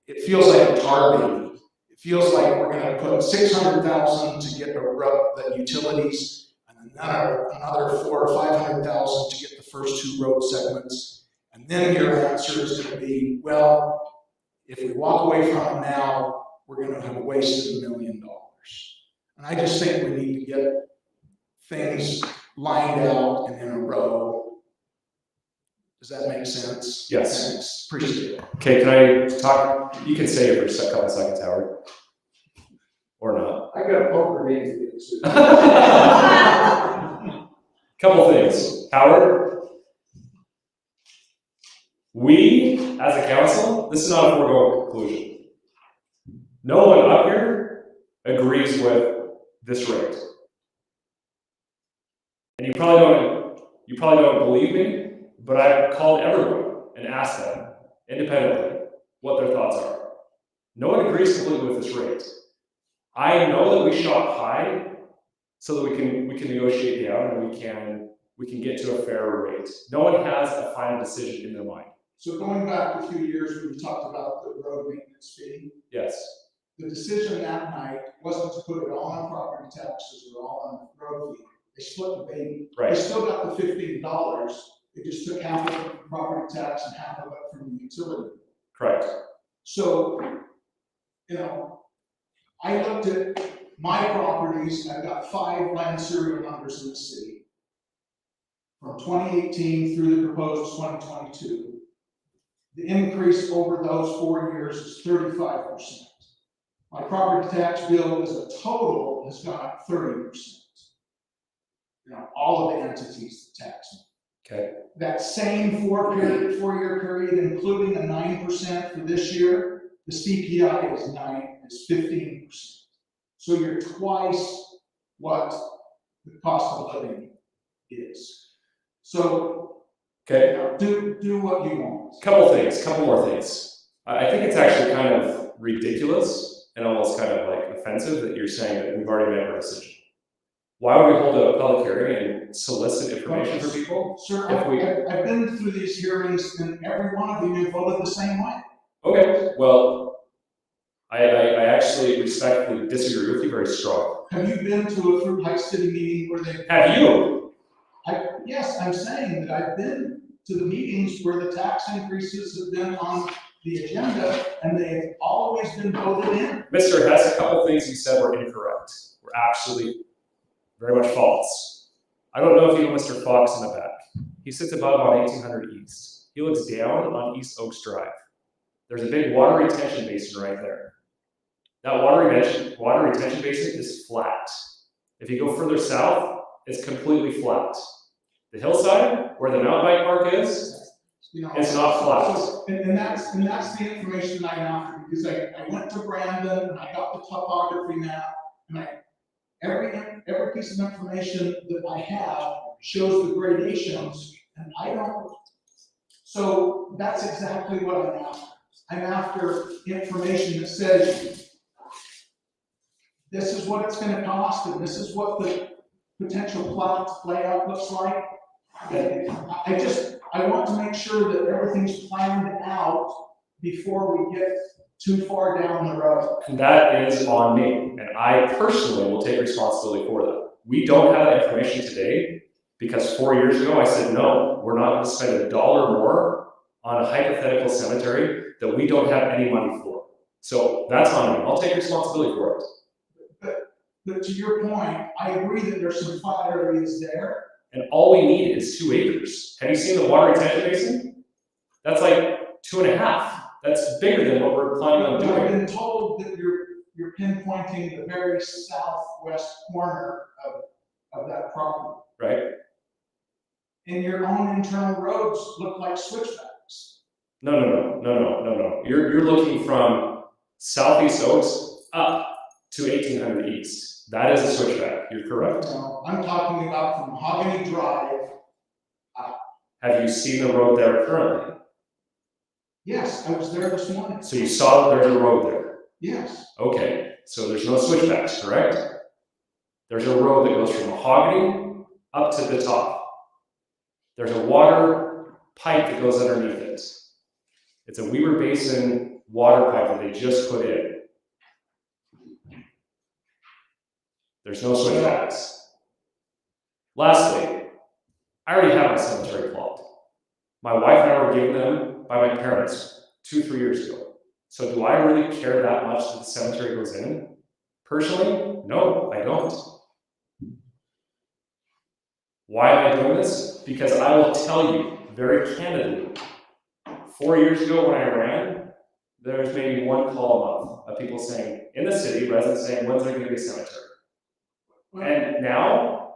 it feels like a tar baby. It feels like we're gonna put $600,000 to get the utilities, and another $400,000 or $500,000 to get the first 2 road segments. And then your answer is gonna be, well, if we walk away from it now, we're gonna have wasted $1 million. And I just think we need to get things lined out and in a row. Does that make sense? Yes. Thanks. Appreciate it. Okay, can I talk? You can say it for a couple seconds, Howard. Or not. I got a poker game to get to. Couple things. Howard, we, as a council, this is not a foregone conclusion. No one up here agrees with this rate. And you probably don't believe me, but I've called everyone and asked them independently what their thoughts are. No one agrees completely with this rate. I know that we shot high so that we can negotiate down and we can get to a fairer rate. No one has a final decision in their mind. So going back a few years when we talked about the road maintenance fee, Yes. the decision that night wasn't to put it all on property taxes or all on the road fee. They split the baby. Right. They still got the $15. They just took half of it from property tax and half of it from the utility. Correct. So, I looked at my properties. I've got 5 land serial numbers in the city. From 2018 through the proposed 2022. The increase over those 4 years is 35%. My property tax bill as a total has gone up 30%. All of the entities that tax me. Okay. That same 4-year period, including a 9% for this year, the CPI is 15%. So you're twice what the cost of living is. So Okay. do what you want. Couple more things. I think it's actually kind of ridiculous and almost kind of like offensive that you're saying that we've already made our decision. Why would we hold a public hearing and solicit information for people? Sir, If we- I've been through these hearings and every one of you voted the same way. Okay, well, I actually respectfully disagree with you very strongly. Have you been to a Fruit Heights City meeting where they? Have you? Yes, I'm saying that I've been to the meetings where the tax increases have been on the agenda and they've always been voted in. Mr. Hess, a couple things you said were incorrect. Were absolutely very much false. I don't know if you know Mr. Fox in the back. He sits above on 1800 East. He looks down on East Oaks Drive. There's a big water retention basin right there. That water retention basin is flat. If you go further south, it's completely flat. The hillside, where the mountain bike park is, it's not flat. So, and that's the information I'm after, because I went to Brandon and I got the topography map, and every piece of information that I have shows the gradations, and I don't. So that's exactly what I'm after. I'm after information that says this is what it's going to cost, and this is what the potential plot layout looks like. I want to make sure that everything's planned out before we get too far down the road. And that is on me, and I personally will take responsibility for that. We don't have that information today because 4 years ago I said, no, we're not going to spend $1 more on a hypothetical cemetery that we don't have any money for. So that's on me. I'll take responsibility for it. But to your point, I agree that there's some flat areas there. And all we need is 2 acres. Have you seen the water retention basin? That's like 2.5. That's bigger than what we're planning on I've doing. been told that you're pinpointing the very southwest corner of that property. Right? And your own internal roads look like switchbacks. No. You're looking from Southeast Oaks up to 1800 East. That is a switchback. You're correct. No, I'm talking about from Mahogany Drive. Have you seen the road there currently? Yes, I was there this morning. So you saw that there's a road there. Yes. Okay, so there's no switchbacks, correct? There's a road that goes from Mahogany up to the top. There's a water pipe that goes underneath it. It's a Weaver Basin water pipe that they just put in. There's no switchbacks. Lastly, I already have a cemetery plot. My wife and I were given them by my parents 2-3 years ago. So do I really care that much that the cemetery goes in? Personally, no, I don't. Why am I doing this? Because I will tell you very candidly, 4 years ago when I ran, there was maybe one call a month of people saying, in the city, residents saying, when's there going to be a cemetery? And now,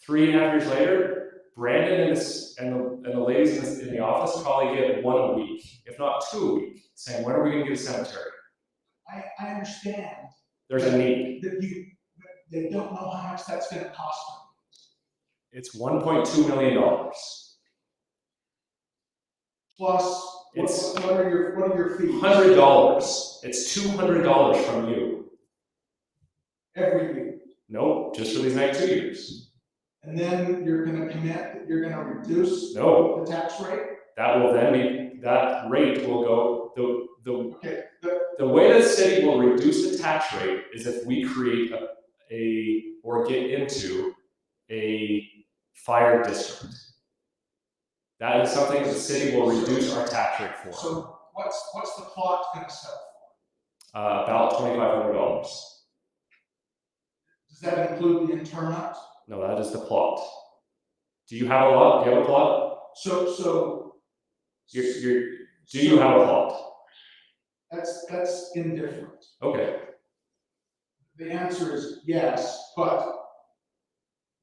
3.5 years later, Brandon and the ladies in the office probably get 1 a week, if not 2 a week, saying, when are we going to get a cemetery? I understand. There's a need. That they don't know how much that's gonna cost them. It's $1.2 million. Plus, It's what are your fees? $100. It's $200 from you. Every year. Nope, just for these next 2 years. And then you're gonna commit that you're gonna reduce No, the tax rate? that will then be, that rate will go, Okay, the way the city will reduce the tax rate is if we create or get into a fire district. That is something the city will reduce our tax rate for. so what's the plot gonna sell for? About $2,500. Does that include the interment? No, that is the plot. Do you have a lot? Do you have a plot? So. Do you have a plot? That's indifferent. Okay. The answer is yes, but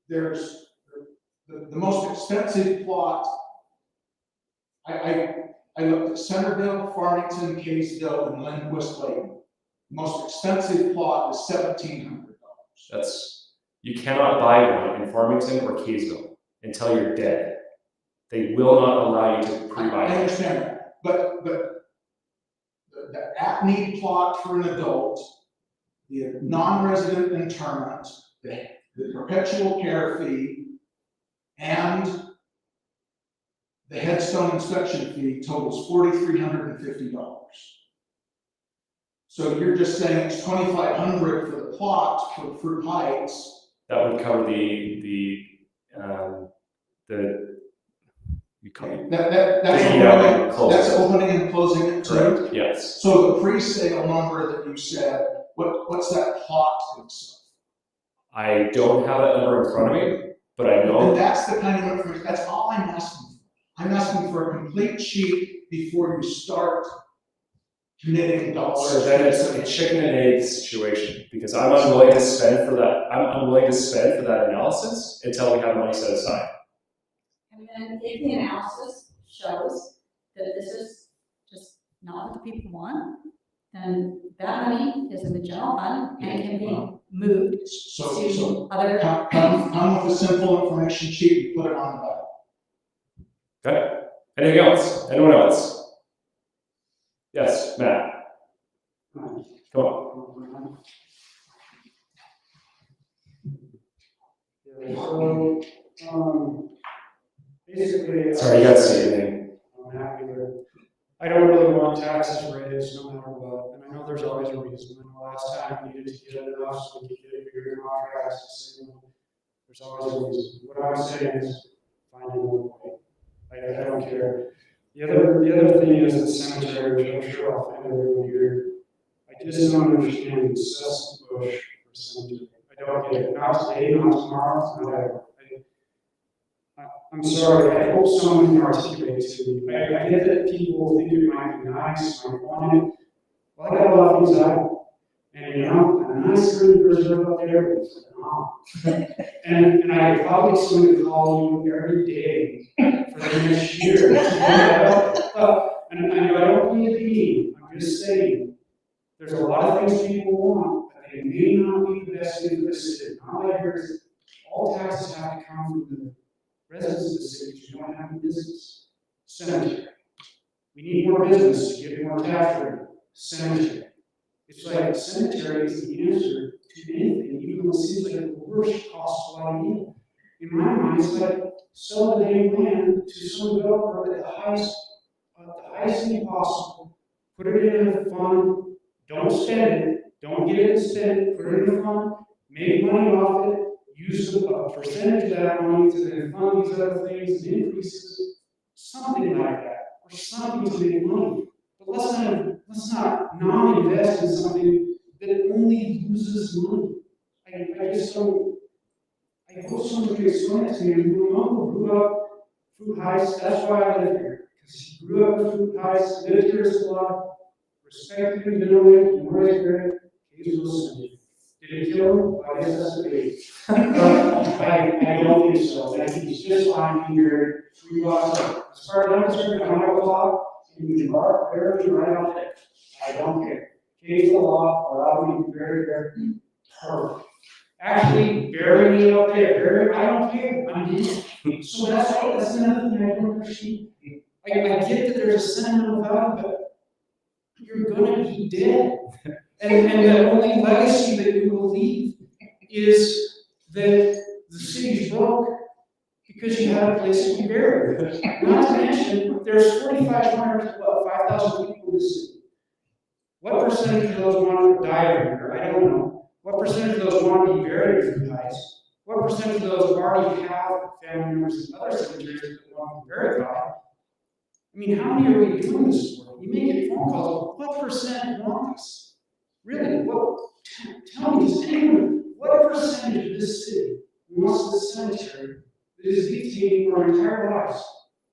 there's the most expensive plot. I looked at Centerville, Farmington, Kaysville, and Lindquist Lake. The most expensive plot is $1,700. You cannot buy one in Farmington or Kaysville until you're dead. They will not allow you to pre-buy I it. understand that, but the at-need plot for an adult, the non-resident interment, the perpetual care fee, and the headstone inspection fee totals $4,350. So you're just saying it's $2,500 for the plot for Fruit Heights. That would cover That's opening and closing it too. Correct, yes. So the pre-sale number that you said, what's that plot going to sell? I don't have that number in front of me, but I know. And that's the kind of information, that's all I'm asking for. I'm asking for a complete sheet before you start committing dollars. So then it's a chicken and egg situation, because I'm unwilling to spend for that. I'm unwilling to spend for that analysis until we have money set aside. And then if the analysis shows that this is just not what the people want, then that money is in the general fund and can be moved So to other. come with a simple information sheet and put it on the ballot. Okay? Anything else? Anyone else? Yes, Matt. Come on. So, basically. Sorry, you got to say anything. I'm happy with, I don't really want taxes raised no matter what, and I know there's always a reason. And the last time we needed to get enough so we could get bigger contracts, there's always a reason. What I'm saying is, find a way. I don't care. The other thing is the cemetery, which I'm sure I'll find everyone here. I just don't understand the incessant push for cemetery. I don't get it. Not today, not tomorrow, not ever. I'm sorry, I hope someone can articulate to me. I get that people think it might be nice, might want it. Well, I got a lot of things out. And you know, a nice green preserve up there, but it's not. And I probably going to call you every day for the next year. And I don't mean to be mean, I'm just saying, there's a lot of things people want, but they may not be the best thing for the city. All I hear is all taxes have to come from the residents of the city, because you don't have a business. Cemetery. We need more business to get more tax revenue. Cemetery. It's like cemetery is the answer to anything, even though it seems like the worst costs a lot of money. In my mind, it's like sell the damn land to some developer at the highest the highest thing possible, put it in a fund, don't spend it, don't get it and spend it, put it in a fund, make money off it, use a percentage of that money to then fund these other things and increases, something like that, or something to make money. But let's not non-invest in something that only loses money. I just don't, I hope somebody can explain it to me. My uncle grew up Fruit Heights, that's why I live here. Because he grew up in Fruit Heights, lived here as a lot, respected him, been away, and raised here. He's listening. Did it kill him? I guess that's the case. I don't think so. I think he's just fine here. We lost him. As far as I'm concerned, I'm not a law, and you can mark barely right out there. I don't care. Case the law, allow me to be very, very perfect. Actually, bury me up there. I don't care. I mean, so that's another thing I don't understand. I get that there's a sentimental value, but you're gonna be dead. And the only legacy that you will leave is that the city's broke because you have a place to be buried. Not to mention, there's 4,500, 5,000 people in the city. What percentage of those want to die here? I don't know. What percentage of those want to be buried in Fruit Heights? What percentage of those already have family members in other cemeteries that want to be buried by? I mean, how many are we doing this for? You may get phone calls, what percent want this? Really? Tell me, does anyone, what percentage of this city wants the cemetery that is dictating our entire lives?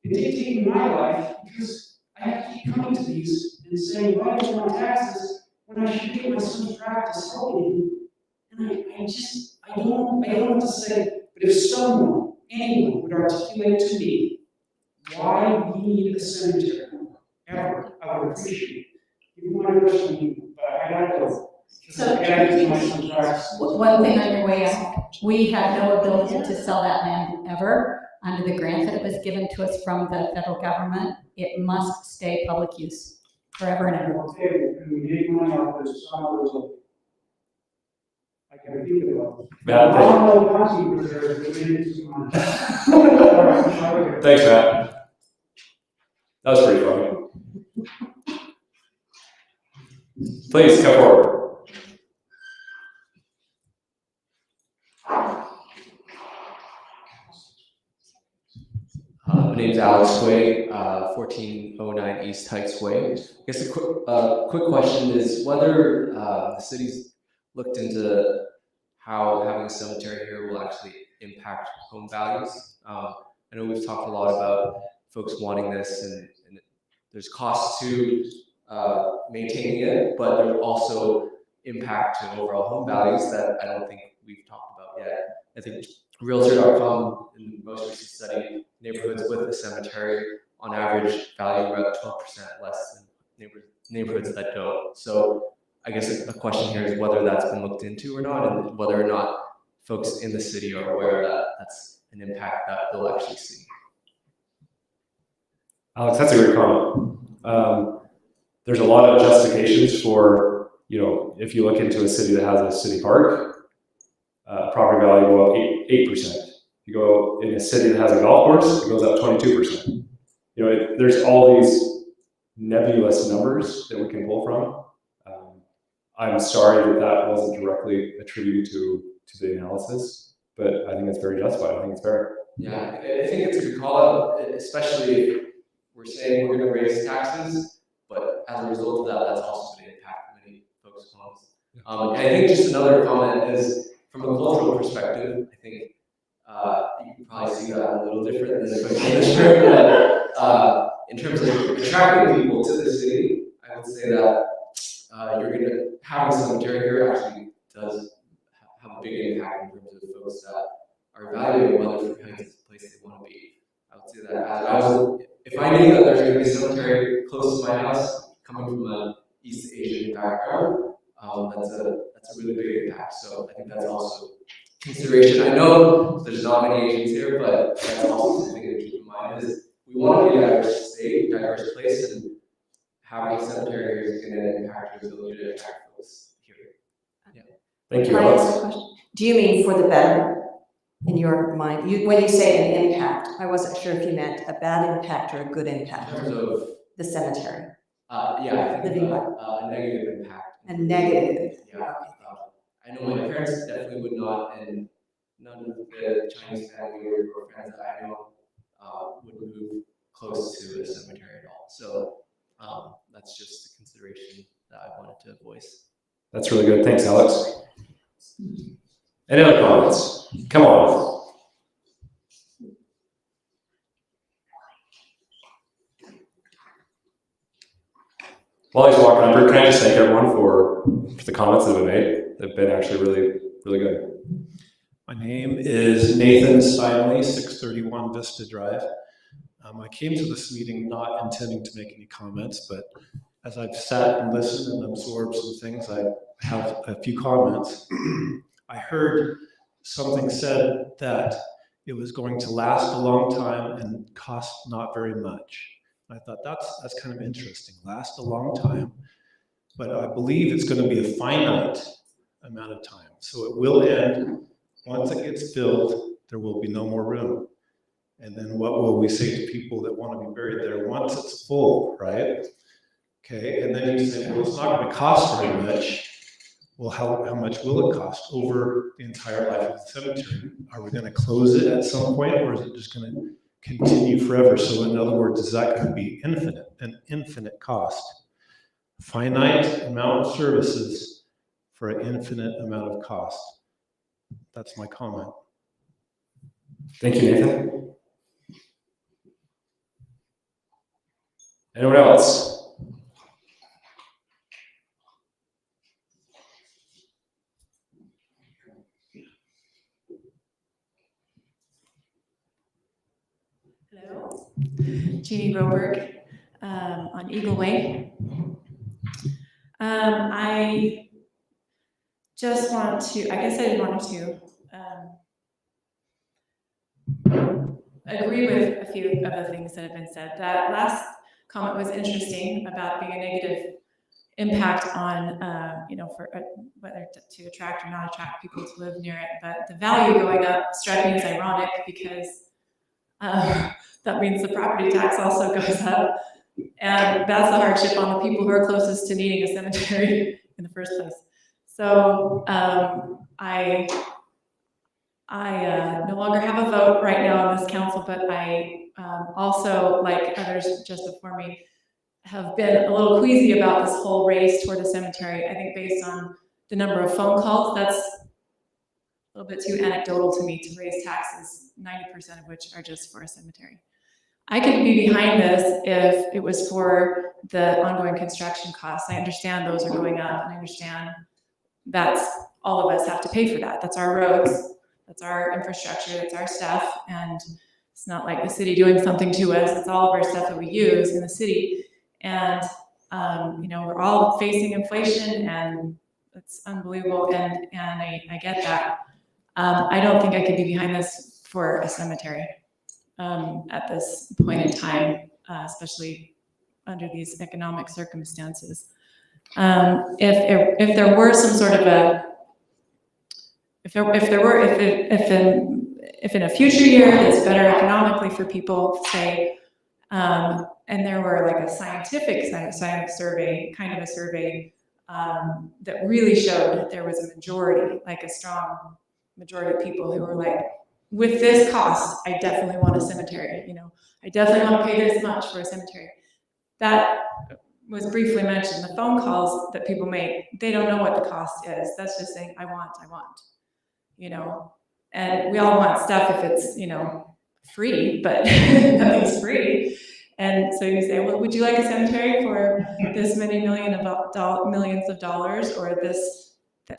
It's dictating my life because I have to keep coming to these and saying, why do you want taxes when I should get my son's practice helping him? And I don't know what to say, but if someone, anyone would articulate to me why we need a cemetery, ever, I would appreciate it. Even my first meeting, but I gotta go. So, I gotta get my son's practice. one thing on your way out, we have no ability to sell that land ever under the grant that was given to us from the federal government. It must stay public use forever and ever. Okay, and we make money off this, some of those. I can think about it. Matt, I don't know what country was there, but we made some money. All right, Thanks, Matt. That was pretty funny. Please come forward. My name's Alex Way, 1409 East Heights Way. I guess a quick question is whether the city's looked into how having a cemetery here will actually impact home values. I know we've talked a lot about folks wanting this, and there's costs to maintaining it, but there's also impact to overall home values that I don't think we've talked about yet. I think Realtor.com in the most recent study, neighborhoods with a cemetery on average value about 12% less than neighborhoods that don't. So I guess the question here is whether that's been looked into or not, and whether or not folks in the city are aware that that's an impact that they'll actually see. Alex, that's a great comment. There's a lot of justifications for, if you look into a city that has a city park, property value will go up 8%. You go in a city that has a golf course, it goes up 22%. There's all these nebulous numbers that we can pull from. I'm sorry that wasn't directly attributed to the analysis, but I think it's very justified. I think it's fair. Yeah, I think it's a good call out, especially if we're saying we're going to raise taxes, but as a result of that, that's also going to impact many folks' homes. And I think just another comment is, from a cultural perspective, I think you can probably see that a little different than folks in this room, but in terms of attracting people to the city, I would say that having a cemetery here actually does have a big impact in terms of folks that are evaluating whether Fruit Heights is the place they want to be. I would say that if I knew that there's going to be a cemetery close to my house, coming from an East Asian background, that's a really big impact. So I think that's also consideration. I know there's not many Asians here, but that's also something to keep in mind is we want to be a diverse state, diverse place, and having a cemetery here is going to impact your ability to attract folks here. Yeah. Thank you, Can I Alex. ask a question? Do you mean for the better in your mind? When you say an impact, I wasn't sure if you meant a bad impact or a good impact. In terms of the cemetery? Yeah, I think Living a negative impact. A negative? Yeah. I know my parents definitely would not, and none of the Chinese family or friends that I know would move close to a cemetery at all. So that's just a consideration that I wanted to voice. That's really good. Thanks, Alex. Any other comments? Come on. While he's walking up here, can I just thank everyone for the comments that have been made? They've been actually really, really good. My name is Nathan Steinley, 631 Vista Drive. I came to this meeting not intending to make any comments, but as I've sat and listened and absorbed some things, I have a few comments. I heard something said that it was going to last a long time and cost not very much. I thought that's kind of interesting, last a long time, but I believe it's going to be a finite amount of time. So it will end. Once it gets filled, there will be no more room. And then what will we say to people that want to be buried there once it's full, right? Okay, and then you say, well, it's not going to cost very much. Well, how much will it cost over the entire life of the cemetery? Are we going to close it at some point, or is it just going to continue forever? So in other words, is that going to be an infinite cost? Finite amount of services for an infinite amount of cost. That's my comment. Thank you, Nathan. Anyone else? Hello, Jeannie Roberg on Eagle Way. I just want to, I guess I wanted to agree with a few of the things that have been said. That last comment was interesting about being a negative impact on, for whether to attract or not attract people to live near it. But the value going up struck me as ironic because that means the property tax also goes up. And that's the hardship on the people who are closest to needing a cemetery in the first place. So I no longer have a vote right now on this council, but I also, like others just before me, have been a little queasy about this whole race toward a cemetery. I think based on the number of phone calls, that's a little bit too anecdotal to me to raise taxes, 90% of which are just for a cemetery. I could be behind this if it was for the ongoing construction costs. I understand those are going up, and I understand that's all of us have to pay for that. That's our roads, that's our infrastructure, that's our stuff, and it's not like the city doing something to us. It's all of our stuff that we use in the city, and we're all facing inflation, and it's unbelievable. And I get that. I don't think I could be behind this for a cemetery at this point in time, especially under these economic circumstances. If there were some sort of a, if in a future year that's better economically for people, say, and there were like a scientific survey, kind of a survey that really showed that there was a majority, like a strong majority of people who were like, with this cost, I definitely want a cemetery. I definitely want to pay this much for a cemetery. That was briefly mentioned. The phone calls that people make, they don't know what the cost is. That's just saying, I want. And we all want stuff if it's, free, but nothing's free. And so you say, well, would you like a cemetery for this many millions of dollars, or this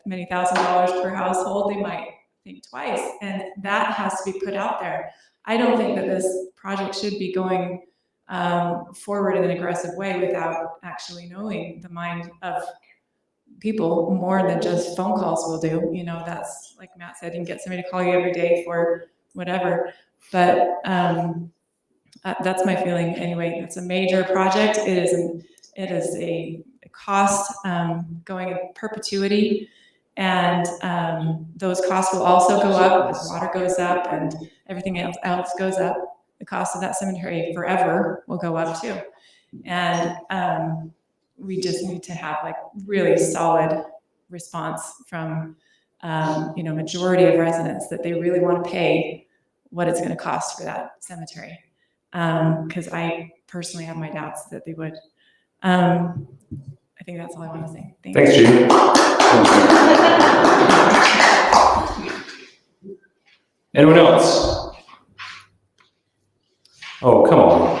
many $1,000s per household? They might think twice, and that has to be put out there. I don't think that this project should be going forward in an aggressive way without actually knowing the mind of people more than just phone calls will do. That's like Matt said, you can get somebody to call you every day for whatever, but that's my feeling anyway. It's a major project. It is a cost going in perpetuity. And those costs will also go up as water goes up and everything else goes up. The cost of that cemetery forever will go up too. And we just need to have like really solid response from, majority of residents that they really want to pay what it's going to cost for that cemetery. Because I personally have my doubts that they would. I think that's all I want to say. Thanks, Judy. Anyone else? Oh, come on.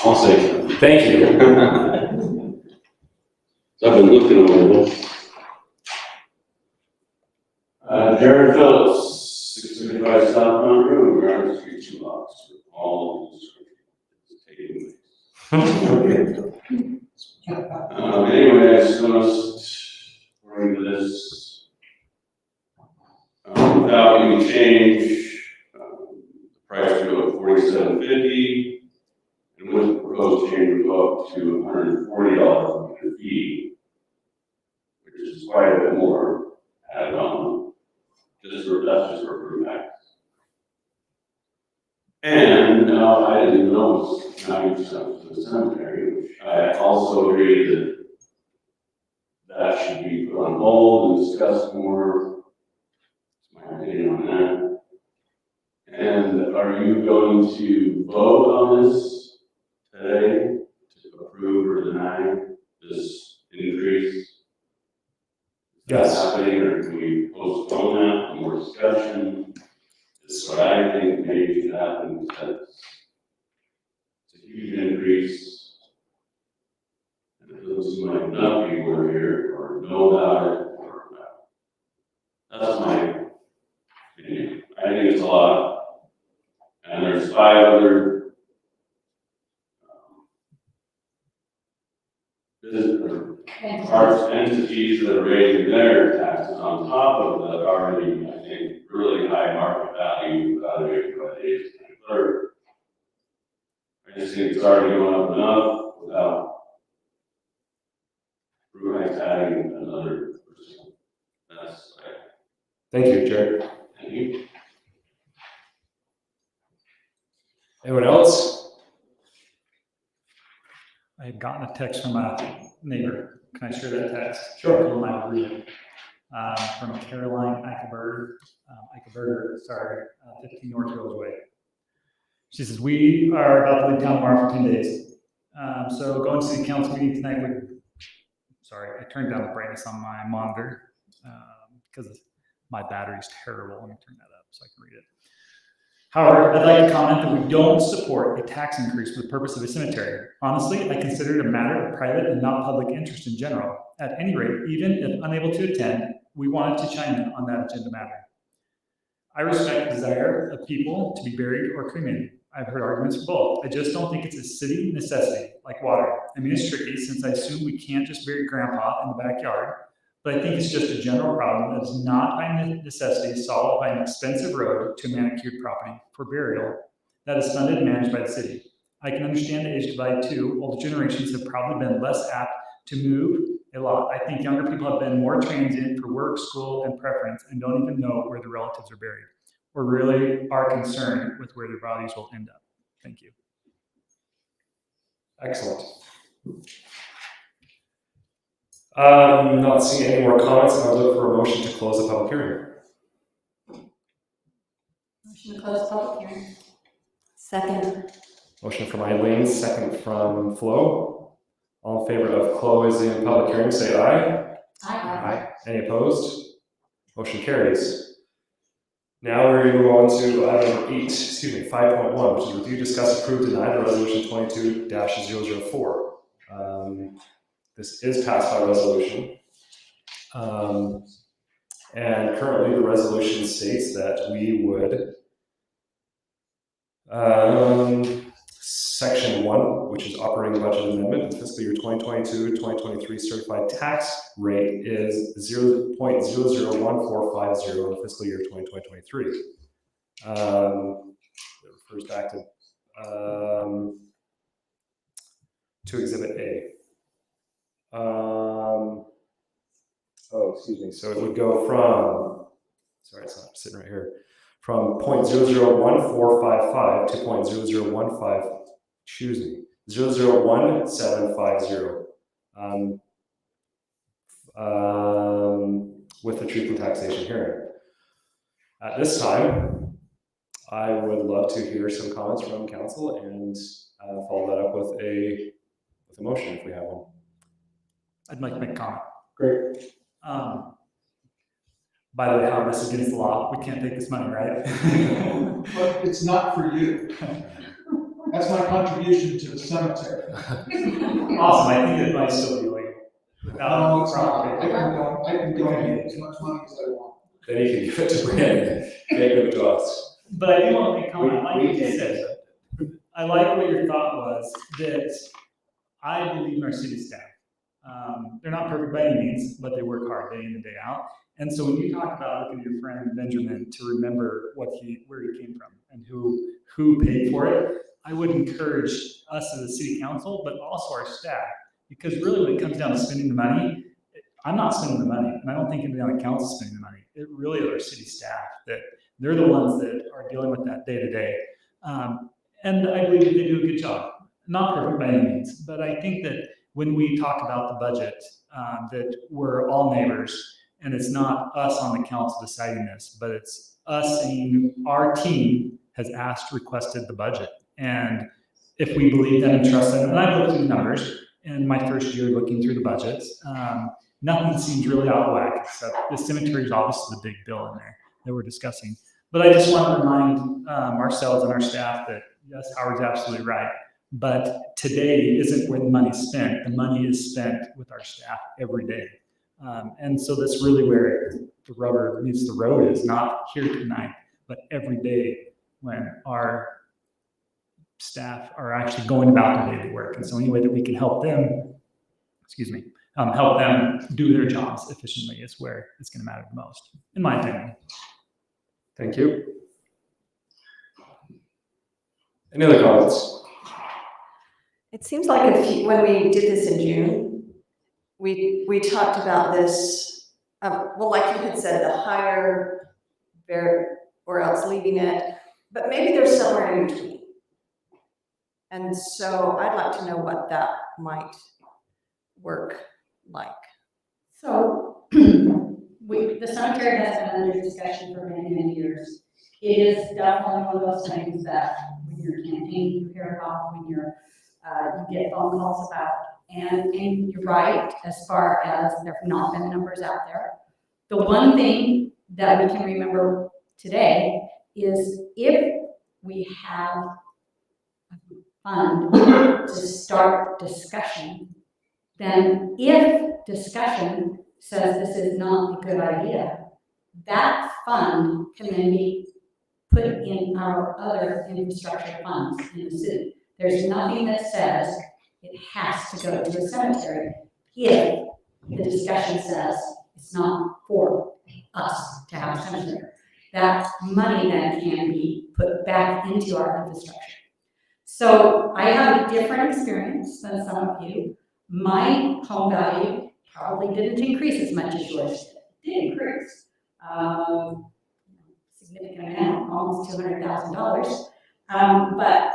I'll say something. Thank you. So I've been looking over this. Jared Phillips, 635 South Mountain Road, Garden Street, 2 lots, with all anyway, I just noticed, according to this, without any change, the price would go to $47.50, and with the proposed change would go up to $140 per fee, which is quite a bit more added on. That's just for max. And I didn't know it was 90% of the cemetery, which I also agree that should be put on hold and discussed more. That's my opinion on that. And are you going to vote on this today to approve or deny this increase? Yes. Happening, or can we postpone that for more discussion? This is what I think maybe should happen, because it's a huge increase. And it doesn't seem like enough people are here or know about it, or that's my opinion. I think it's a lot. And there's 5 other arts entities that are raising their taxes on top of the already, I think, really high market value evaluated by the A's clerk. I just think it's already going up enough without Brewheit's adding another percent. That's right. Thank you, Jared. Thank you. Anyone else? I had gotten a text from a neighbor. Can I share that text? Sure. From my group. From Caroline Eichenberger, 15 North Village Way. She says, we are about to leave town tomorrow for 10 days. So going to the council meeting tonight I turned down the brightness on my monitor because my battery's terrible. Let me turn that up so I can read it. However, I'd like to comment that we don't support a tax increase for the purpose of a cemetery. Honestly, I consider it a matter of private and not public interest in general. At any rate, even if unable to attend, we wanted to chime in on that agenda matter. I respect the desire of people to be buried or cremated. I've heard arguments for both. I just don't think it's a city necessity like water. I mean, it's tricky since I assume we can't just bury grandpa in the backyard, but I think it's just a general problem that is not by necessity solved by an expensive road to a manicured property for burial that is funded and managed by the city. I can understand the age divide too. Older generations have probably been less apt to move a lot. I think younger people have been more transient for work, school, and preference and don't even know where their relatives are buried or really are concerned with where their bodies will end up. Thank you. Excellent. Not seeing any more comments, I would look for a motion to close the public hearing. Motion to close public hearing. Second. Motion from Eileen, second from Flo. All in favor of closing public hearing, say aye. Aye. Any opposed? Motion carries. Now we're going to move on to item 5.1, which is review, discuss, approve, deny the resolution 22-004. This is passed by resolution. And currently the resolution states that we would, section 1, which is operating budget amendment, fiscal year 2022-2023 certified tax rate is 0.001450 in fiscal year 2023. It refers back to Exhibit A. So it would go from, sorry, it's not sitting right here, from 0.001455 to 0.0015, 001750. With the truth and taxation hearing. At this time, I would love to hear some comments from council and follow that up with a motion if we have one. I'd like to make a comment. Great. By the way, how this is against the law, we can't take this money, right? But it's not for you. That's my contribution to the cemetery. Awesome, I think it might still be legal. No, it's not. I can donate as much money as I want. Then you can give it to Brandon, can't give it to us. But I do want to make a comment, like you said, I like what your thought was, that I believe in our city staff. They're not perfect by any means, but they work hard day in and day out. And so when you talk about looking at your friend Benjamin to remember where he came from and who paid for it, I would encourage us as a city council, but also our staff, because really when it comes down to spending the money, I'm not spending the money, and I don't think anybody on the council is spending the money. It really is our city staff that they're the ones that are dealing with that day to day. And I believe that they do a good job. Not perfect by any means, but I think that when we talk about the budget, that we're all neighbors, and it's not us on the council deciding this, but it's us saying our team has requested the budget. And if we believe them and trust them, and I've looked through the numbers in my first year looking through the budgets, nothing seems really out of whack, except the cemetery is obviously the big bill in there that we're discussing. But I just want to remind ourselves and our staff that, yes, Howard's absolutely right. But today isn't where the money's spent. The money is spent with our staff every day. And so that's really where the rubber meets the road, is not here tonight, but every day when our staff are actually going about their daily work. And so any way that we can help them, help them do their jobs efficiently is where it's going to matter the most, in my opinion. Thank you. Any other comments? It seems like when we did this in June, we talked about this, well, like you had said, the higher or else leaving it, but maybe there's somewhere in between. And so I'd like to know what that might work like. So the cemetery has been under discussion for many, many years. It is definitely one of those things that when you're campaigning, you hear about, when you get phone calls about. And you're right, as far as there have not been numbers out there. The one thing that we can remember today is if we have a fund to start discussion, then if discussion says this is not a good idea, that fund can then be put in our other infrastructure funds in the city. There's nothing that says it has to go to a cemetery if the discussion says it's not for us to have a cemetery. That money then can be put back into our infrastructure. So I have a different experience than some of you. My home value probably didn't increase as much as yours did. It did increase. Significant amount, almost $200,000. But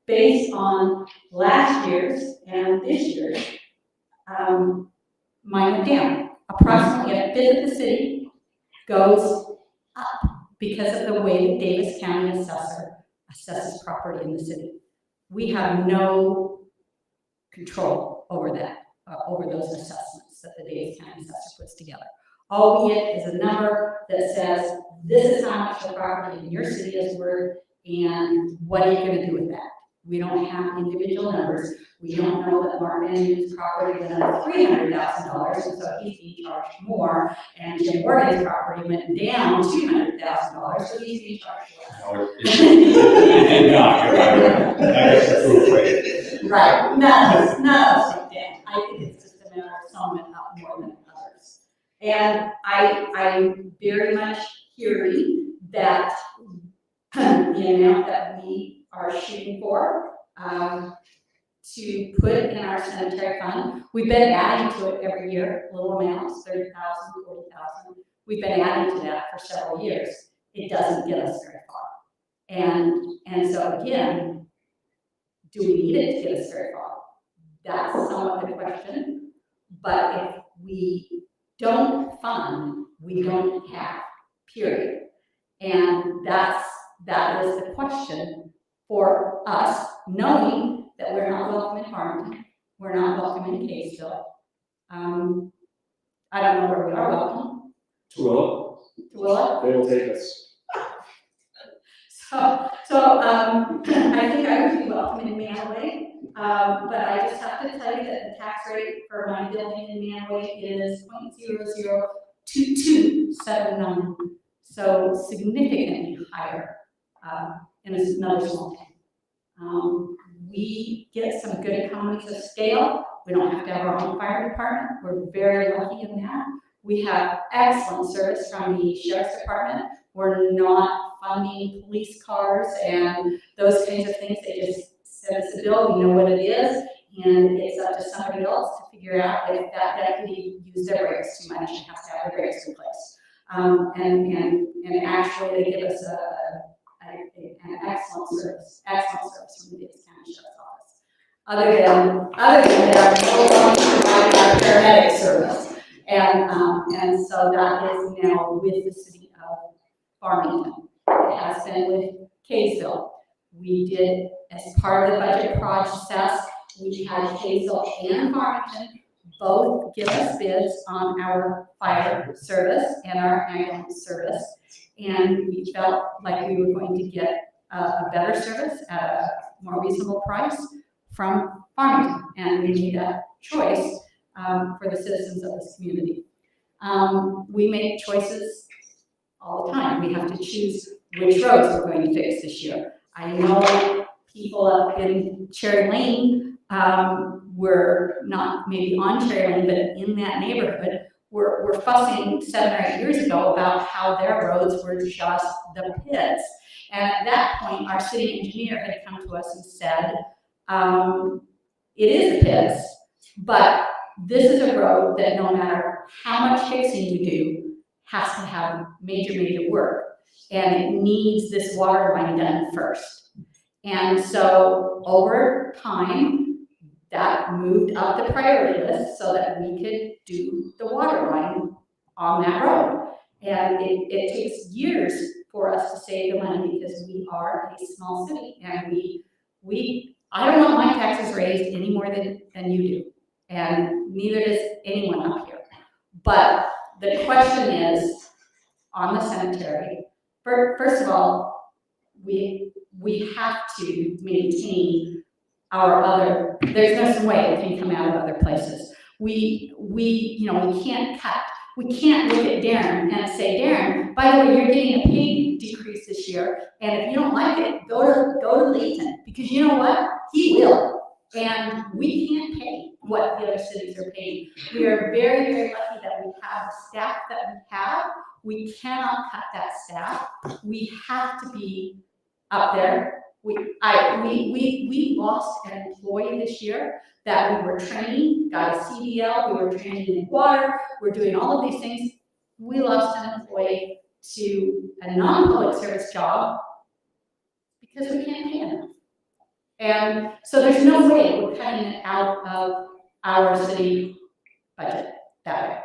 based on last year's and this year's, mine went down. Approximately a fifth of the city goes up because of the way that Davis County assessor assesses property in the city. We have no control over that, over those assessments that the Davis County assessor puts together. All we get is a number that says, this is how much the property in your city is worth, and what are you going to do with that? We don't have individual numbers. We don't know that Mark Andrews' property went up $300,000, and so he's being charged more, and Jim Morgan's property went down $200,000, so he's being charged less. Right. None of us went down. I think it's just a matter of some went up more than others. And I'm very much hearing that the amount that we are shooting for to put in our cemetery fund, we've been adding to it every year, little amounts, 30,000, 40,000. We've been adding to that for several years. It doesn't get us very far. And so again, Do we need it to get us very far? That's somewhat the question. But if we don't fund, we don't have, period. And that is the question for us, knowing that we're not welcome in Farmington, we're not welcome in Kaysville. I don't know where we are welcome. Tooele? They will take us. So I think I would be welcome in Manaway, but I just have to tell you that the tax rate for my building in Manaway is 0.002279, so significantly higher in another small town. We get some good economies of scale. We don't have to have our own fire department. We're very lucky in that. We have excellent service from the sheriff's department. We're not funding police cars and those kinds of things. They just send us a bill, we know what it is, and it's up to somebody else to figure out if that deputy used their brakes too much and has to have their brakes replaced. And actually they give us an excellent service from the Davis County Sheriff's Office. Other than that, we're providing our paramedic service. And so that is now with the city of Farmington. It has been with Kaysville. We did, as part of the budget process, we had Kaysville and Farmington both give us bids on our fire service and our ambulance service. And we felt like we were going to get a better service at a more reasonable price from Farmington. And we made that choice for the citizens of this community. We make choices all the time. We have to choose which roads we're going to fix this year. I know people up in Cherry Lane were not maybe on Cherry Lane, but in that neighborhood were fussing 7 or 8 years ago about how their roads were just the pits. And at that point, our city engineer had come to us and said, it is the pits, but this is a road that no matter how much fixing you do, has to have major work. And it needs this water line done first. And so over time, that moved up the priority list so that we could do the water line on that road. And it takes years for us to save the money because we are a small city. And I don't want my taxes raised any more than you do. And neither does anyone up here. But the question is, on the cemetery, first of all, we have to maintain our other, there's no way it can come out of other places. We can't cut. We can't look at Darren and say, Darren, by the way, you're getting a pay decrease this year, and if you don't like it, go to Layton, because you know what? He will. And we can't pay what the other cities are paying. We are very, very lucky that we have the staff that we have. We cannot cut that staff. We have to be up there. We lost an employee this year that we were training, got a CDL, we were training in water, we're doing all of these things. We lost an employee to a non-public service job because we can't pay enough. And so there's no way we're cutting it out of our city budget that way.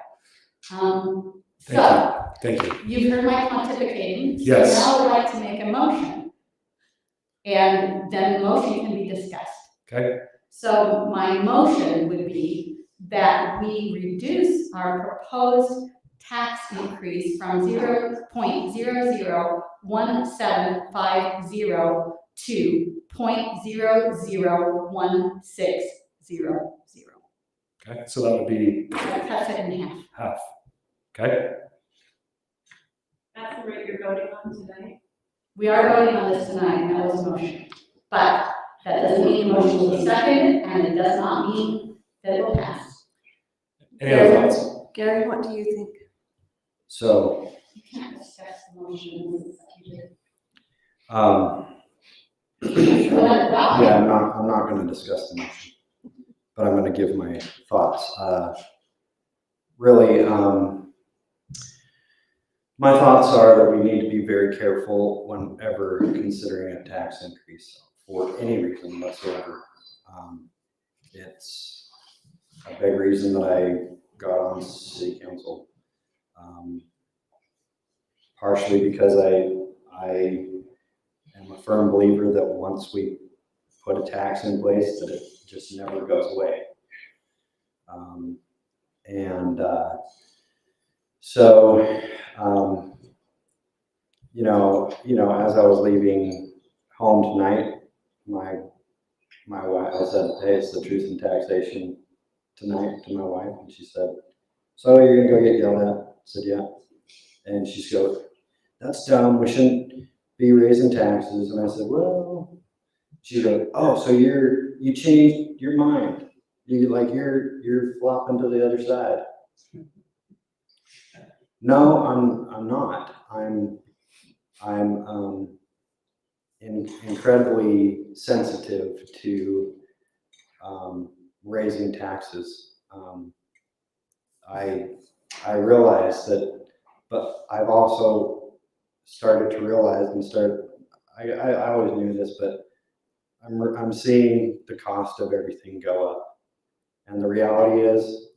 Thank you. You've heard my pontificating. Yes. So now I'd like to make a motion. And then the motion can be discussed. Okay. So my motion would be that we reduce our proposed tax increase from 0.001750 to 0.001600. Okay, so that would be That cuts it in half. Okay. That's the rate you're voting on tonight? We are voting on this tonight, and that was a motion. But that doesn't mean the motion will be seconded, and it does not mean that it will pass. Any other thoughts? Gary, what do you think? So, You can't discuss the motion. yeah, I'm not gonna discuss the motion, but I'm gonna give my thoughts. Really, my thoughts are that we need to be very careful whenever considering a tax increase. for any reason whatsoever. It's a big reason that I got on city council. Partially because I am a firm believer that once we put a tax in place, that it just never goes away. As I was leaving home tonight, my wife, I said, hey, it's the truth in taxation tonight to my wife, and she said, so you're gonna go get yelled at? I said, yeah. And she goes, that's dumb, we shouldn't be raising taxes. And I said, well, she goes, oh, so you changed your mind. You're flopping to the other side. No, I'm not. I'm incredibly sensitive to raising taxes. I realize that, but I've also started to realize I always knew this, but I'm seeing the cost of everything go up. And the reality is,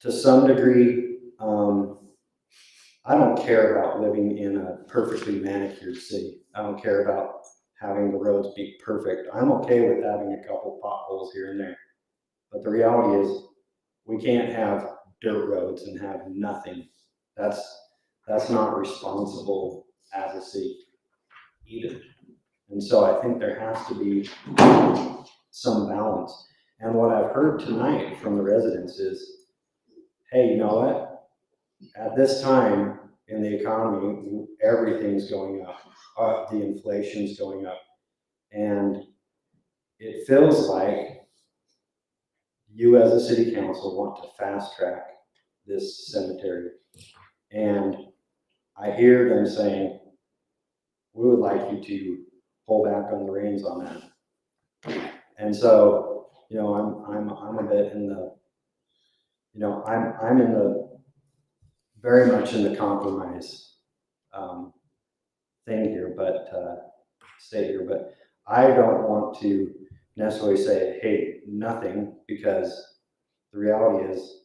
to some degree, I don't care about living in a perfectly manicured city. I don't care about having the roads be perfect. I'm okay with having a couple potholes here and there. But the reality is, we can't have dirt roads and have nothing. That's not responsible as a city either. And so I think there has to be some balance. And what I've heard tonight from the residents is, hey, you know what? At this time in the economy, everything's going up. The inflation's going up. And it feels like you as a city council want to fast track this cemetery. And I hear them saying, we would like you to pull back on the reins on that. And so, I'm a bit in the, I'm in the, very much in the compromise thing here, stay here, but I don't want to necessarily say, hey, nothing, because the reality is,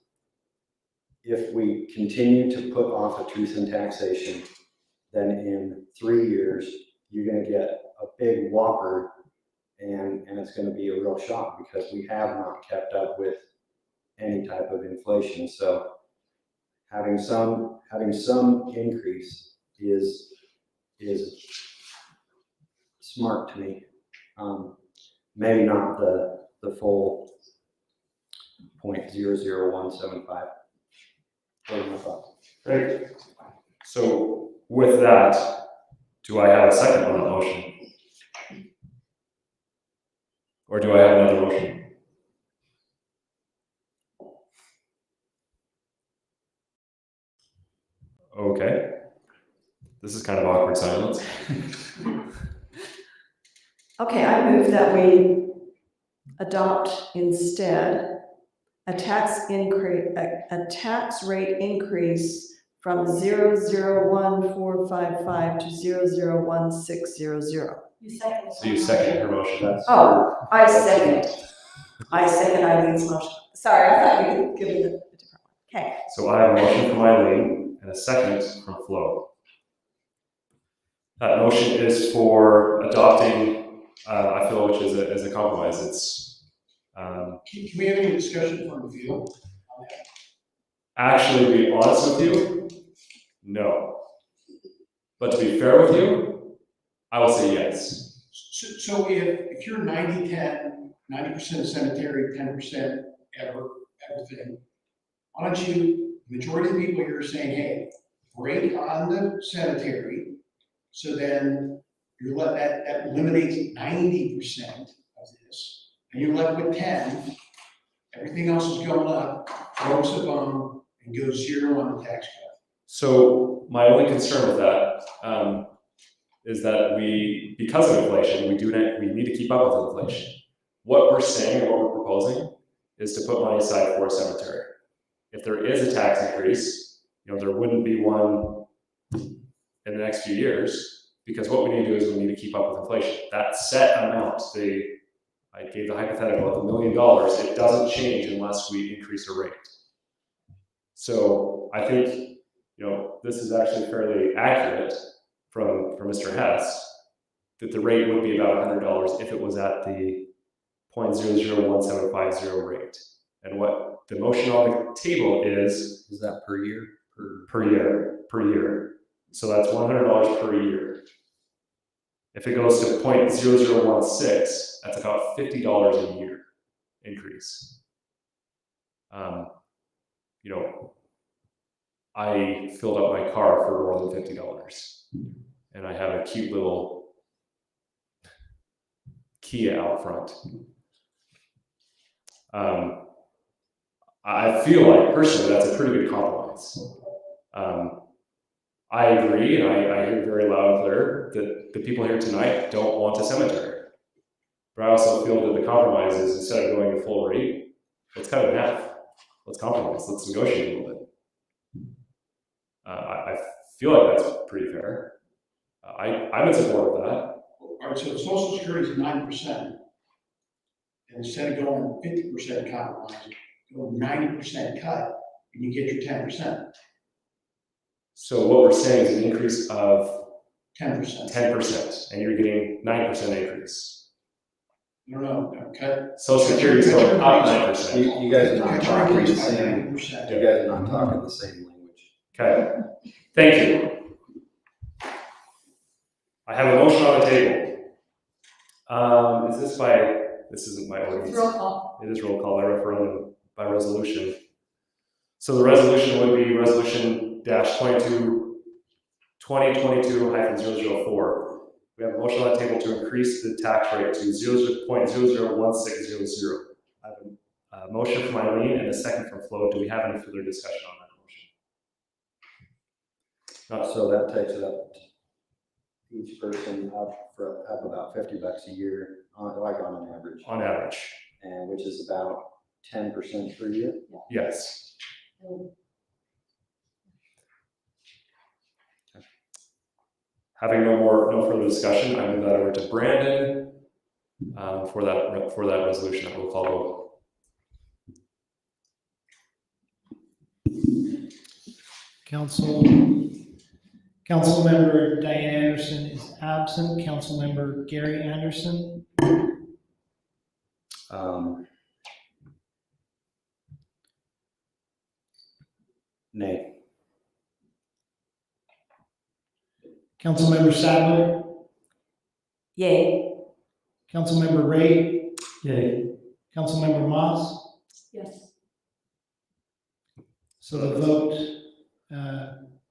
if we continue to put off a truth in taxation, then in 3 years, you're gonna get a big whopper, and it's gonna be a real shock, because we have not kept up with any type of inflation. So having some increase is smart to me. Maybe not the full 0.00175. What are my thoughts? Great. So with that, do I have a second on that motion? Or do I have another motion? Okay. This is kind of awkward silence. Okay, I move that we adopt instead a tax rate increase from 0.01455 to 0.01600. So you second her motion. Oh, I second Eileen's motion. Sorry, I thought you could give me the different one. Okay. So I have a motion from Eileen and a second from Flo. That motion is for adopting, I feel, which is a compromise. It's Can we have any discussion from the field on that? actually, to be honest with you, no. But to be fair with you, I will say yes. So if you're 90-10, 90% cemetery, 10% everything, why don't you, the majority of the people here are saying, hey, break on the cemetery, so then you're that eliminates 90% of this, and you're left with 10, everything else is going up, throws a bone, and goes 0 on the tax cut. So my only concern with that is that because of inflation, we need to keep up with inflation. What we're saying and what we're proposing is to put money aside for a cemetery. If there is a tax increase, there wouldn't be one in the next few years. Because what we need to do is we need to keep up with inflation. That set amount, I gave the hypothetical of $1 million, it doesn't change unless we increase a rate. So I think, this is actually fairly accurate from Mr. Hess, that the rate would be about $100 if it was at the 0.001750 rate. And what the motion on the table is that per year? per year. So that's $100 per year. If it goes to 0.0016, that's about $50 a year increase. I filled up my car for more than $50, and I have a cute little Kia out front. I feel like personally that's a pretty good compromise. I agree, and I hear very loud and clear that the people here tonight don't want a cemetery. But I also feel that the compromise is, instead of going to full rate, let's cut it in half. Let's compromise. Let's negotiate a little bit. I feel like that's pretty fair. I'm in support of that. All right, so Social Security is 9%. And instead of going 50% compromise, go 90% cut, and you get your 10%. So what we're saying is an increase of 10%. 10%, and you're getting 9% increase. No, cut. Social Security is going up 9%. You guys are not talking the same, you guys are not talking the same language. Okay, thank you. I have a motion on the table. This isn't my ordinance. It's roll call. It is roll call by referendum, by resolution. So the resolution would be resolution -22, 2022-004. We have a motion on the table to increase the tax rate to 0.001600. I have a motion from Eileen and a second from Flo. Do we have any further discussion on that motion? So that takes it up, each person up about $50 a year, on an average. On average. And which is about 10% per year? Yes. Having no further discussion, I move that over to Brandon for that resolution that we'll call vote. Councilmember Diane Anderson is absent. Councilmember Gary Anderson. Nay. Councilmember Sadler. Yay. Councilmember Ray. Yay. Councilmember Moss. Yes. So the vote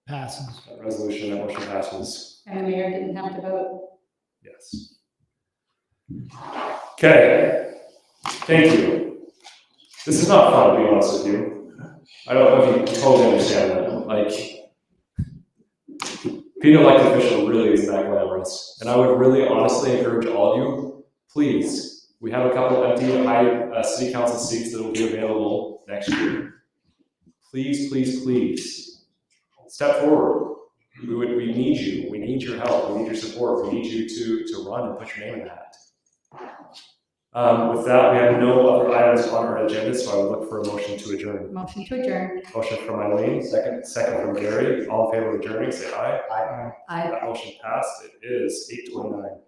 passes. That resolution, that motion passes. And the mayor didn't have to vote. Yes. Okay. Thank you. This is not fun, to be honest with you. I don't know if you totally understand that. Like, being an elected official really isn't that glamorous. And I would really honestly encourage all of you, please, we have a couple empty city council seats that will be available next year. Please, please, please, step forward. We need you. We need your help. We need your support. We need you to run and put your name in the hat. With that, we have no other items on our agenda, so I would look for a motion to adjourn. Motion to adjourn. Motion from Eileen, second from Gary. All in favor of adjourning, say aye. Aye. That motion passed. It is 8:29.